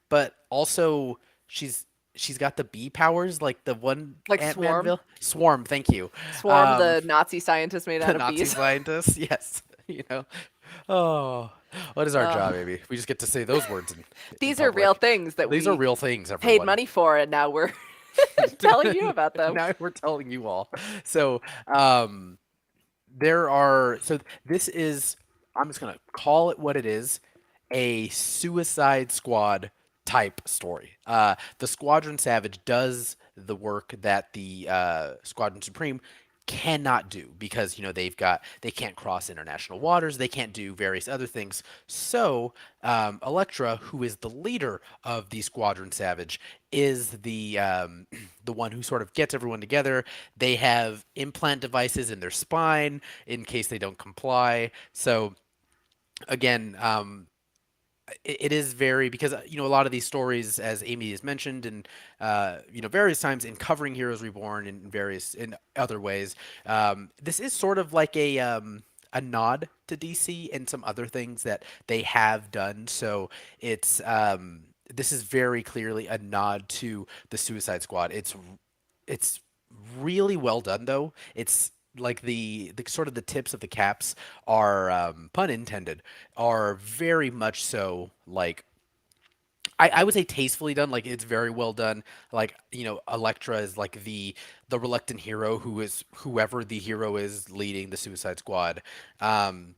but also she's she's got the bee powers like the one Like Ant-Man Swarm. villain. Swarm, thank you. Swarm, Um, the Nazi scientist made the out of Nazi bees. scientist, yes. You know, oh, what is our uh, job, Amy? We just get to say those words in these are real public. things that These are we real things, paid everyone. money for, and now we're telling you about them. Now we're telling you all. So, um, there are. So this is. I'm just gonna call it what it is. A Suicide Squad type story. The Squadron Savage does the work that the Squadron Supreme cannot do because they can't cross international waters, they can't do various other things. So Elektra, who is the leader of the Squadron Savage, is the one who sort of gets everyone together. They have implant devices in their spine in case they don't comply. So again, it is very because a lot of these stories, as Amy has mentioned, and various times in covering Heroes Reborn in various in other ways, this is sort of like a nod to DC and some other things that they have done. So it's this is very clearly a nod to the Suicide Squad. It's really well done though. It's like the sort of the tips of the caps are pun intended are very much so like I would say tastefully done. Like it's very well done. Like Elektra is like the reluctant hero who is whoever the hero is leading the Suicide Squad. Um,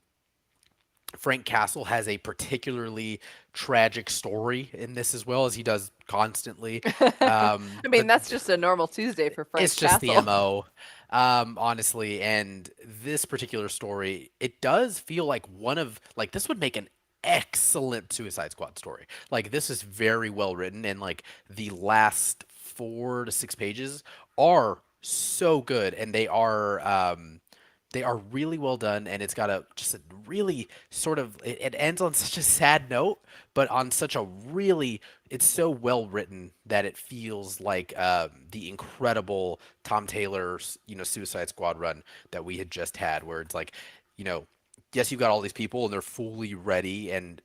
Frank Castle has a particularly tragic story in this as well as he does constantly. I mean, But that's just a normal Tuesday for it's Frank just the Castle. MO, honestly. And this particular story, it does feel like like this would make an excellent Suicide Squad story. Like this is very well written, and like the last 4 to 6 pages are so good, and they are really well done, and it's got a really sort of it ends on such a sad note, but on such a really it's so well written that it feels like the incredible Tom Taylor's Suicide Squad run that we had just had, where it's like you know yes you've got all these people and they're fully ready and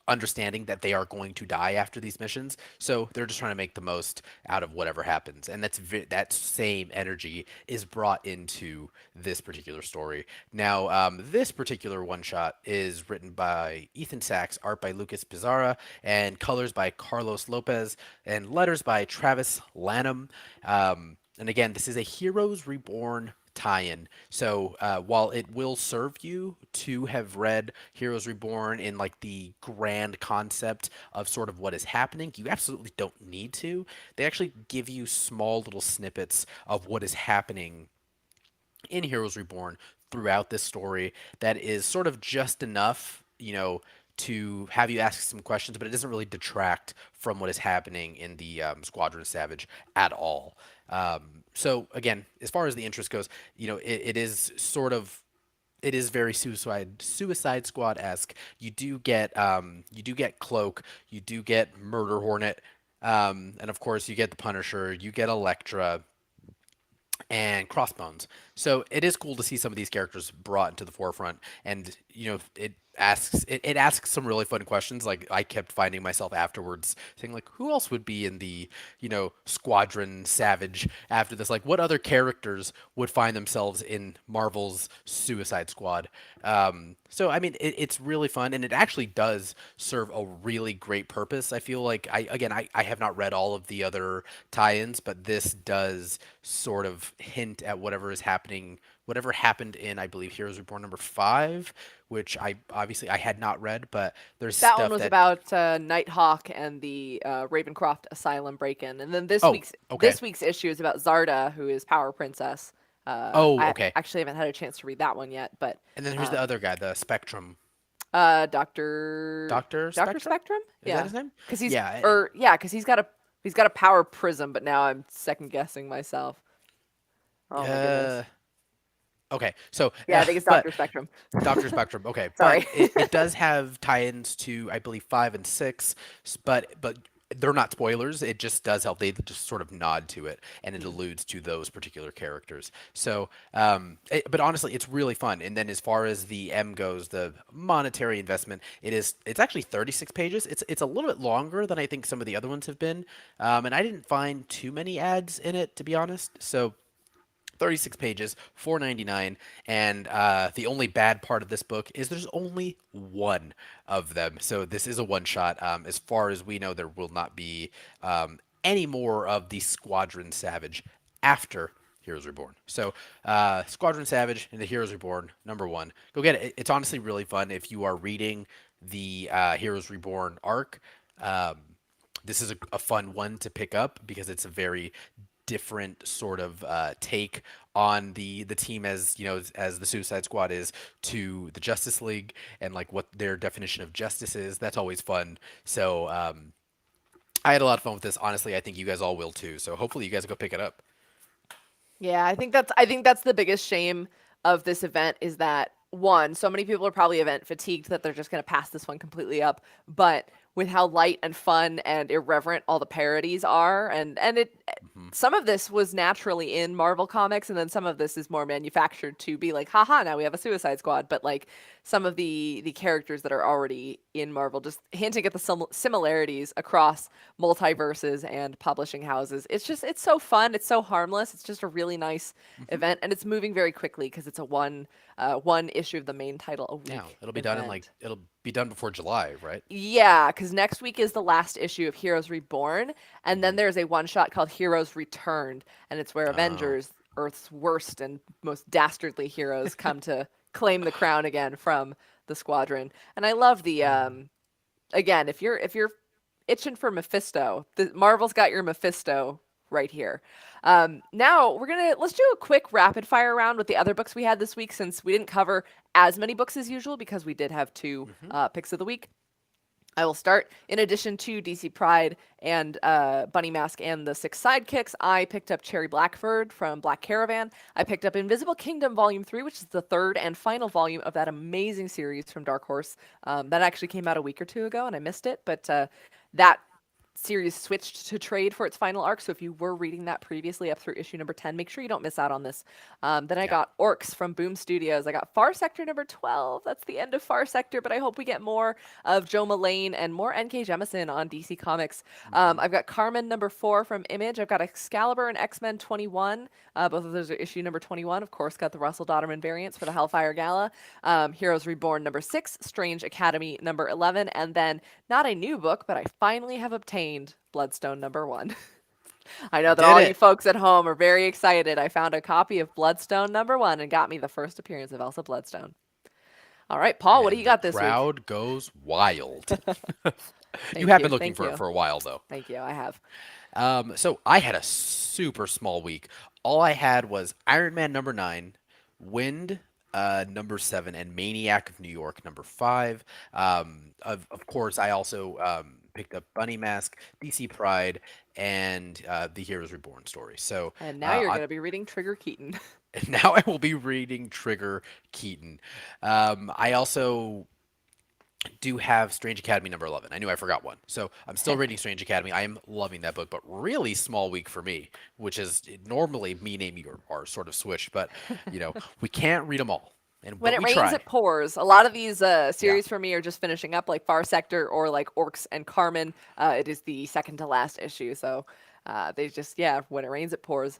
understanding that they are going to die after these missions. So they're just trying to make the most out of whatever happens. And that same energy is brought into this particular story. Now, this particular one shot is written by Ethan Sachs, art by Lucas Pizarra, and colors by Carlos Lopez, and letters by Travis Lanham. And again, this is a Heroes Reborn tie-in. So while it will serve you to have read Heroes Reborn in like the grand concept of sort of what is happening, you absolutely don't need to. They actually give you small little snippets of what is happening in Heroes Reborn throughout this story that is sort of just enough, to have you ask some questions, but it doesn't really detract from what is happening in the Squadron Savage at all. So again, as far as the interest goes, it is sort of it is very Suicide Squad esque. You do get Cloak, you do get Murder Hornet, and of course you get the Punisher, you get Elektra, and Crossbones. So it is cool to see some of these characters brought into the forefront, and it asks some really fun questions. Like I kept finding myself afterwards saying like, who else would be in the Squadron Savage after this? Like, what other characters would find themselves in Marvel's Suicide Squad? So I mean, it's really fun, and it actually does serve a really great purpose. I feel like I have not read all of the other tie-ins, but this does sort of hint at whatever happened in, I believe, Heroes Reborn number 5, which I had not read, but there's That one stuff was that. about Nighthawk and the Ravencroft asylum break-in, and then this Oh, week's okay. this week's issue is about Zarda, who is Power Princess. Oh, I okay. actually haven't had a chance to read that one yet, but And then who's the other guy, the Spectrum Doctor Doctor Spectrum? Spectrum, Is that yeah, his name? because he's Yeah. or yeah, because he's got a power prism, but now I'm second guessing myself. Oh my goodness, Uh, okay. So, yeah, I think it's but Doctor Spectrum. Doctor Spectrum. Okay, but Sorry. it does have tie-ins to, I believe, 5 and 6, but they're not spoilers. It just does help. They just sort of nod to it, and it alludes to those particular characters. So, but honestly, it's really fun. And then as far as the M goes, the monetary investment, it's actually 36 pages. It's a little bit longer than I think some of the other ones have been, and I didn't find too many ads in it, to be honest. So 36 pages, 4.99, and the only bad part of this book is there's only one of them. So this is a one shot. As far as we know, there will not be any more of the Squadron Savage after Heroes Reborn. So Squadron Savage and the Heroes Reborn #1. Go get it. It's honestly really fun if you are reading the Heroes Reborn arc. Um, this is a fun one to pick up because it's a very different sort of take on the team, as as the Suicide Squad is to the Justice League, and like what their definition of justice is. That's always fun. So I had a lot of fun with this. Honestly, I think you guys all will too. So hopefully you guys go pick it up. Yeah, I think that's the biggest shame of this event is that one, so many people are probably event fatigued that they're just going to pass this one completely up, but with how light and fun and irreverent all the parodies are, and it Hmm. some of this was naturally in Marvel comics, and then some of this is more manufactured to be like, haha, now we have a Suicide Squad. But like some of the characters that are already in Marvel, just hinting at the similarities across multiverses and publishing houses. It's so fun. It's so harmless. It's just a really nice Hmm. event, and it's moving very quickly because it's a one issue of the main title a Yeah, week it'll be done in event. it'll be done before July, right? Yeah, because next week is the last issue of Heroes Reborn, and then Hmm. there's a one shot called Heroes Returned, and it's where Oh. Avengers, Earth's worst and most dastardly heroes, come to claim the crown again from the Squadron. And I love the again, if you're itching for Mephisto, Marvel's got your Mephisto right here. Now let's do a quick rapid fire round with the other books we had this week since we didn't cover as many books as usual because we did have two Hmm. picks of the week. I will start. In addition to DC Pride and Bunny Mask and the Six Sidekicks, I picked up Cherry Blackford from Black Caravan. I picked up Invisible Kingdom Volume 3, which is the third and final volume of that amazing series from Dark Horse. That actually came out a week or two ago, and I missed it, but that series switched to trade for its final arc. So if you were reading that previously up through issue number 10, make sure you don't miss out on this. Then I Yeah. got Orcs from Boom Studios. I got Far Sector number 12. That's the end of Far Sector, but I hope we get more of Joe Mullane and more N.K. Jemisin on DC Comics. Hmm. I've got Carmen number 4 from Image. I've got Excalibur and X-Men 21. Both of those are issue number 21. Of course, got the Russell Dodderman variants for the Hellfire Gala. Heroes Reborn number 6. Strange Academy number 11. And then, not a new book, but I finally have obtained Bloodstone number 1. I know You that did all you it. folks at home are very excited. I found a copy of Bloodstone number 1 and got me the first appearance of Elsa Bloodstone. All right, Paul, what do And you the got this week? crowd goes wild. You Thank have you. been looking Thank for it you. for a while, though. Thank you. I have. So I had a super small week. All I had was Iron Man number 9, Wind number 7, and Maniac of New York number 5. Of course, I also picked up Bunny Mask, DC Pride, and the Heroes Reborn story. So And now you're I, going to be reading Trigger Keaton. now I will be reading Trigger Keaton. I also do have Strange Academy number 11. I knew I forgot one. So I'm still reading Strange Academy. I am loving that book, but really small week for me, which is normally me and Amy are sort of switched, but we can't read them all. When But it we rains, try. it pours. A lot of these Yeah. series for me are just finishing up, like Far Sector or like Orcs and Carmen. It is the second to last issue, so they just when it rains, it pours.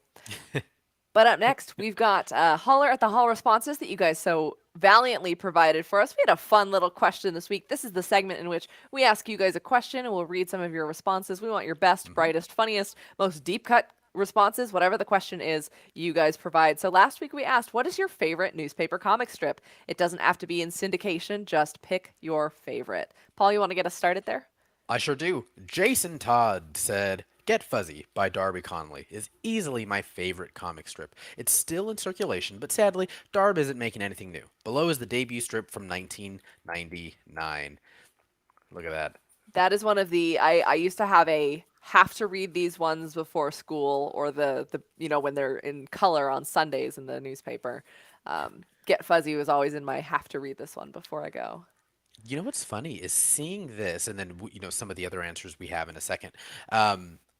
But up next, we've got Holler at the Hall responses that you guys so valiantly provided for us. We had a fun little question this week. This is the segment in which we ask you guys a question and we'll read some of your responses. We want your best, Hmm. brightest, funniest, most deep cut responses, whatever the question is, you guys provide. So last week we asked, what is your favorite newspaper comic strip? It doesn't have to be in syndication, just pick your favorite. Paul, you want to get us started there? I sure do. Jason Todd said, Get Fuzzy by Darby Conley is easily my favorite comic strip. It's still in circulation, but sadly, Darb isn't making anything new. Below is the debut strip from 1999. Look at that. That is one of the I used to have a have to read these ones before school or the when they're in color on Sundays in the newspaper. Get Fuzzy was always in my have to read this one before I go. You know what's funny is seeing this, and then some of the other answers we have in a second.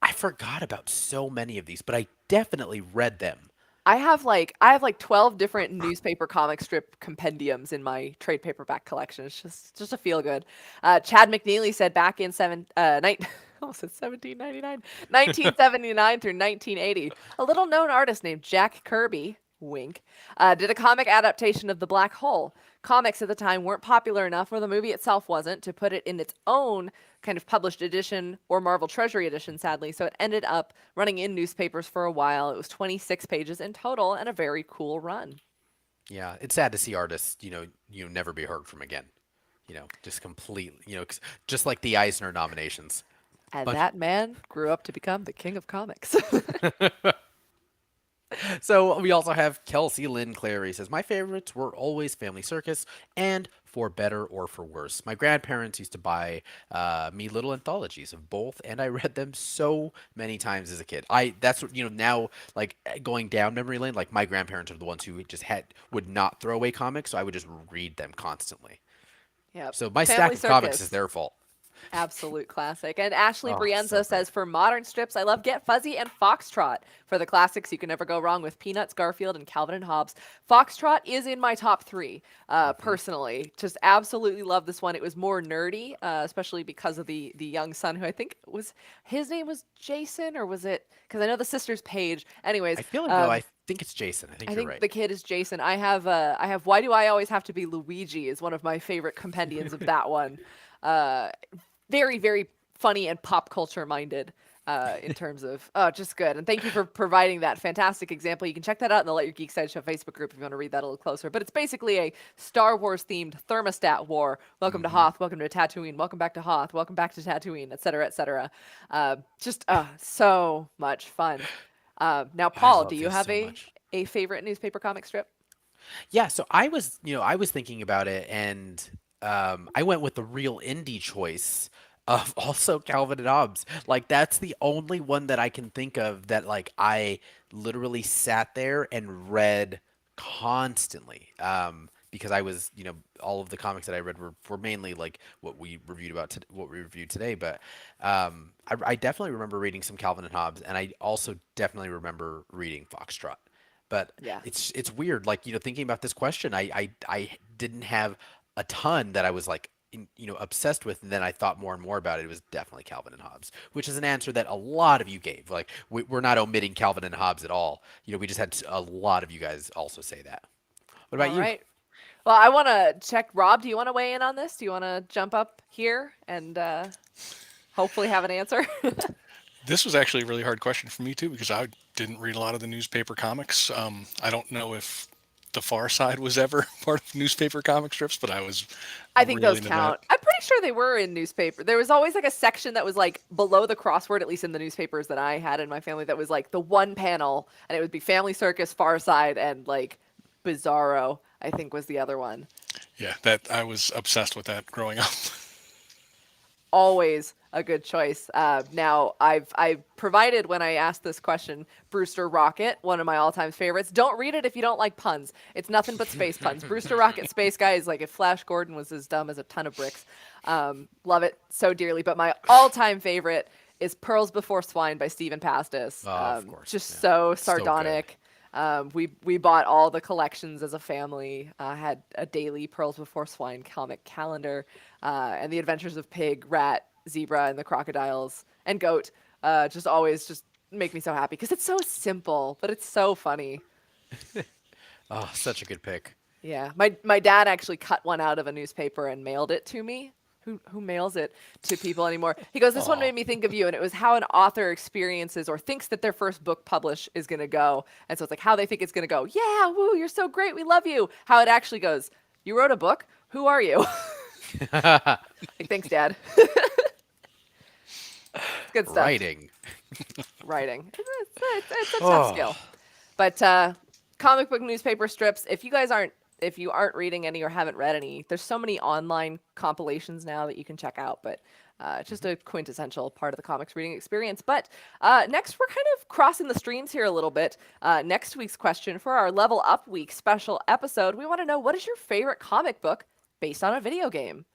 I forgot about so many of these, but I definitely read them. I have like 12 different newspaper comic strip compendiums in my trade paperback collection. It's just a feel good. Chad McNeely said back in almost said 1799, 1979 through 1980, a little known artist named Jack Kirby, wink, did a comic adaptation of The Black Hole. Comics at the time weren't popular enough, or the movie itself wasn't, to put it in its own kind of published edition or Marvel Treasury edition, sadly. So it ended up running in newspapers for a while. It was 26 pages in total and a very cool run. Yeah, it's sad to see artists, never be heard from again. Just completely, 'cause just like the Eisner nominations. And Bunch. that man grew up to become the king of comics. So we also have Kelsey Lynn Clary says, My favorites were always Family Circus and For Better or For Worse. My grandparents used to buy me little anthologies of both, and I read them so many times as a kid. That's what, now, like, going down memory lane, like, my grandparents are the ones who just would not throw away comics, so I would just read them constantly. Yep. So my stack Family of comics is Circus. their fault. Absolute classic. And Ashley Oh, so Brienza good. says, for modern strips, I love Get Fuzzy and Foxtrot. For the classics, you can never go wrong with Peanuts, Garfield, and Calvin and Hobbes. Foxtrot is in my top three, Hmm. personally. Just absolutely love this one. It was more nerdy, especially because of the young son who I think his name was Jason, or was it? Because I know the sister's Paige. Anyways, I feel like, no, I think it's Jason. I think I you're think right. the kid is Jason. I have Why Do I Always Have to Be Luigi is one of my favorite compendiums of that one. Uh, very, very funny and pop culture minded in terms of just good. And thank you for providing that fantastic example. You can check that out in the Let Your Geek Sideshow Facebook group if you want to read that a little closer. But it's basically a Star Wars themed thermostat war. Welcome to Hmm. Hoth. Welcome to Tatooine. Welcome back to Hoth. Welcome back to Tatooine, etc., etc. Just so much fun. Now, I Paul, do love you these have so much. a favorite newspaper comic strip? Yeah, so I was thinking about it, and I went with the real indie choice of also Calvin and Hobbes. Like that's the only one that I can think of that like I literally sat there and read constantly. because I was, all of the comics that I read were mainly like what we reviewed today. But I definitely remember reading some Calvin and Hobbes, and I also definitely remember reading Foxtrot. But Yeah. it's weird, like, thinking about this question, I didn't have a ton that I was like, obsessed with, and then I thought more and more about it. It was definitely Calvin and Hobbes, which is an answer that a lot of you gave. Like, we're not omitting Calvin and Hobbes at all. We just had a lot of you guys also say that. What about All you? right. Well, I want to check. Rob, do you want to weigh in on this? Do you want to jump up here and hopefully have an answer? This was actually a really hard question for me too because I didn't read a lot of the newspaper comics. I don't know if the Far Side was ever part of newspaper comic strips, but I was I think really those into that. count. I'm pretty sure they were in newspaper. There was always like a section that was like below the crossword, at least in the newspapers that I had in my family, that was like the one panel, and it would be Family Circus, Far Side, and like Bizarro, I think was the other one. Yeah, that I was obsessed with that growing up. Always a good choice. Now, I provided when I asked this question, Brewster Rocket, one of my all-time favorites. Don't read it if you don't like puns. It's nothing but space puns. Brewster Rocket, Space Guy is like if Flash Gordon was as dumb as a ton of bricks. Love it so dearly. But my all-time favorite is Pearls Before Swine by Stephen Pastis. Oh, of course. Just Yeah. so So good. sardonic. We bought all the collections as a family. Had a daily Pearls Before Swine comic calendar, and the Adventures of Pig, Rat, Zebra, and the Crocodiles and Goat. Just always just make me so happy because it's so simple, but it's so funny. Oh, such a good pick. Yeah, my dad actually cut one out of a newspaper and mailed it to me. Who mails it to people anymore? He goes, this one Aw. made me think of you, and it was how an author experiences or thinks that their first book publish is gonna go, and so it's like how they think it's gonna go. Yeah, woo, you're so great, we love you. How it actually goes. You wrote a book. Who are you? Like, thanks, Dad. It's good stuff. Writing. Writing. It's a tough Oh. skill. But comic book newspaper strips, if you aren't reading any or haven't read any, there's so many online compilations now that you can check out, but it's just a quintessential part of the comics reading experience. But next, we're kind of crossing the streams here a little bit. Next week's question for our Level Up Week special episode, we want to know, what is your favorite comic book based on a video game?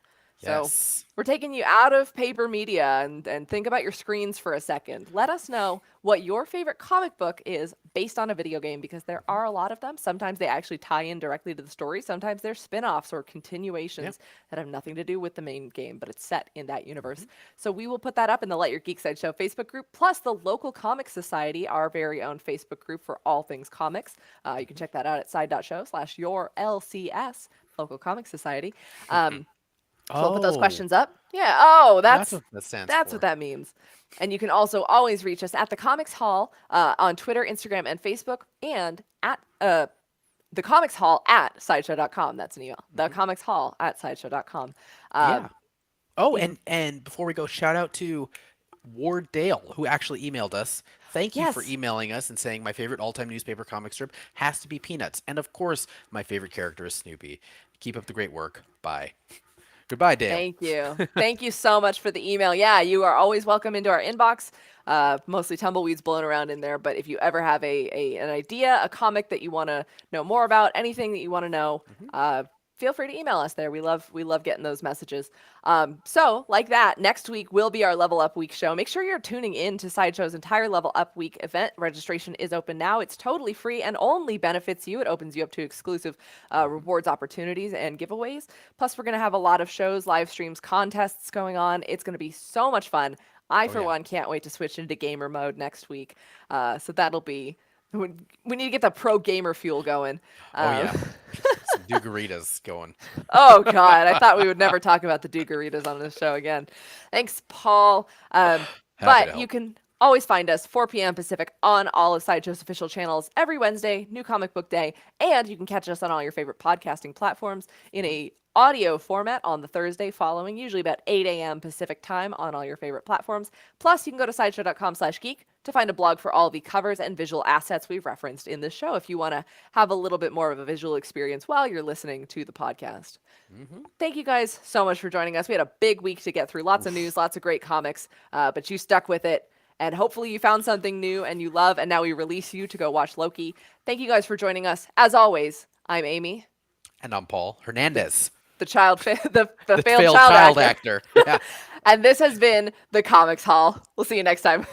So Yes. we're taking you out of paper media and think about your screens for a second. Let us know what your favorite comic book is based on a video game, because there are a lot of them. Sometimes they actually tie in directly to the story. Sometimes they're spin-offs or continuations that have nothing to do with the main game, but it's set in that universe. So we will put that up in the Let Your Geek Sideshow Facebook group, plus the local Comic Society, our very own Facebook group for all things comics. You can check that out at side.show/yourLCS, local comic society. So we'll put those questions up. Yeah. Oh, That's what that stands that's for. what that means. And you can also always reach us at the Comics Hall on Twitter, Instagram, and Facebook, and at the Comics Hall at sideshow.com. That's an email. The Comics Hall at sideshow.com. Yeah. Oh, yeah. and before we go, shout out to Ward Dale, who actually emailed us. Thank you for Yes. emailing us and saying my favorite all-time newspaper comic strip has to be Peanuts. And of course, my favorite character is Snoopy. Keep up the great work. Bye. Goodbye, Dale. Thank you. Thank you so much for the email. Yeah, you are always welcome into our inbox. Mostly tumbleweeds blowing around in there, but if you ever have an idea, a comic that you want to know more about, anything that you want to know, feel free to email us there. We love getting those messages. So like that, next week will be our Level Up Week show. Make sure you're tuning in to Sideshow's entire Level Up Week event. Registration is open now. It's totally free and only benefits you. It opens you up to exclusive rewards, opportunities, and giveaways. Plus, we're going to have a lot of shows, live streams, contests going on. It's going to be so much fun. I, for one, can't wait to switch into gamer mode next week. So that'll be... We need to get the pro gamer fuel going. Oh, yeah. Some Dugaritas going. Oh, God. I thought we would never talk about the Dugaritas on this show again. Thanks, Paul. Happy But to you help. can always find us 4 p.m. Pacific on all of Sideshow's official channels every Wednesday, New Comic Book Day. And you can catch us on all your favorite podcasting platforms in a audio format on the Thursday following, usually about 8 a.m. Pacific time on all your favorite platforms. Plus, you can go to sideshow.com/geek to find a blog for all the covers and visual assets we've referenced in this show if you want to have a little bit more of a visual experience while you're listening to the podcast. Thank you guys so much for joining us. We had a big week to get through. Lots of news, lots of great comics, but you stuck with it. And hopefully you found something new and you love, and now we release you to go watch Loki. Thank you guys for joining us. As always, I'm Amy. And I'm Paul Hernandez, the the the failed failed child child actor. actor. Yeah. And this has been the Comics Hall. We'll see you next time.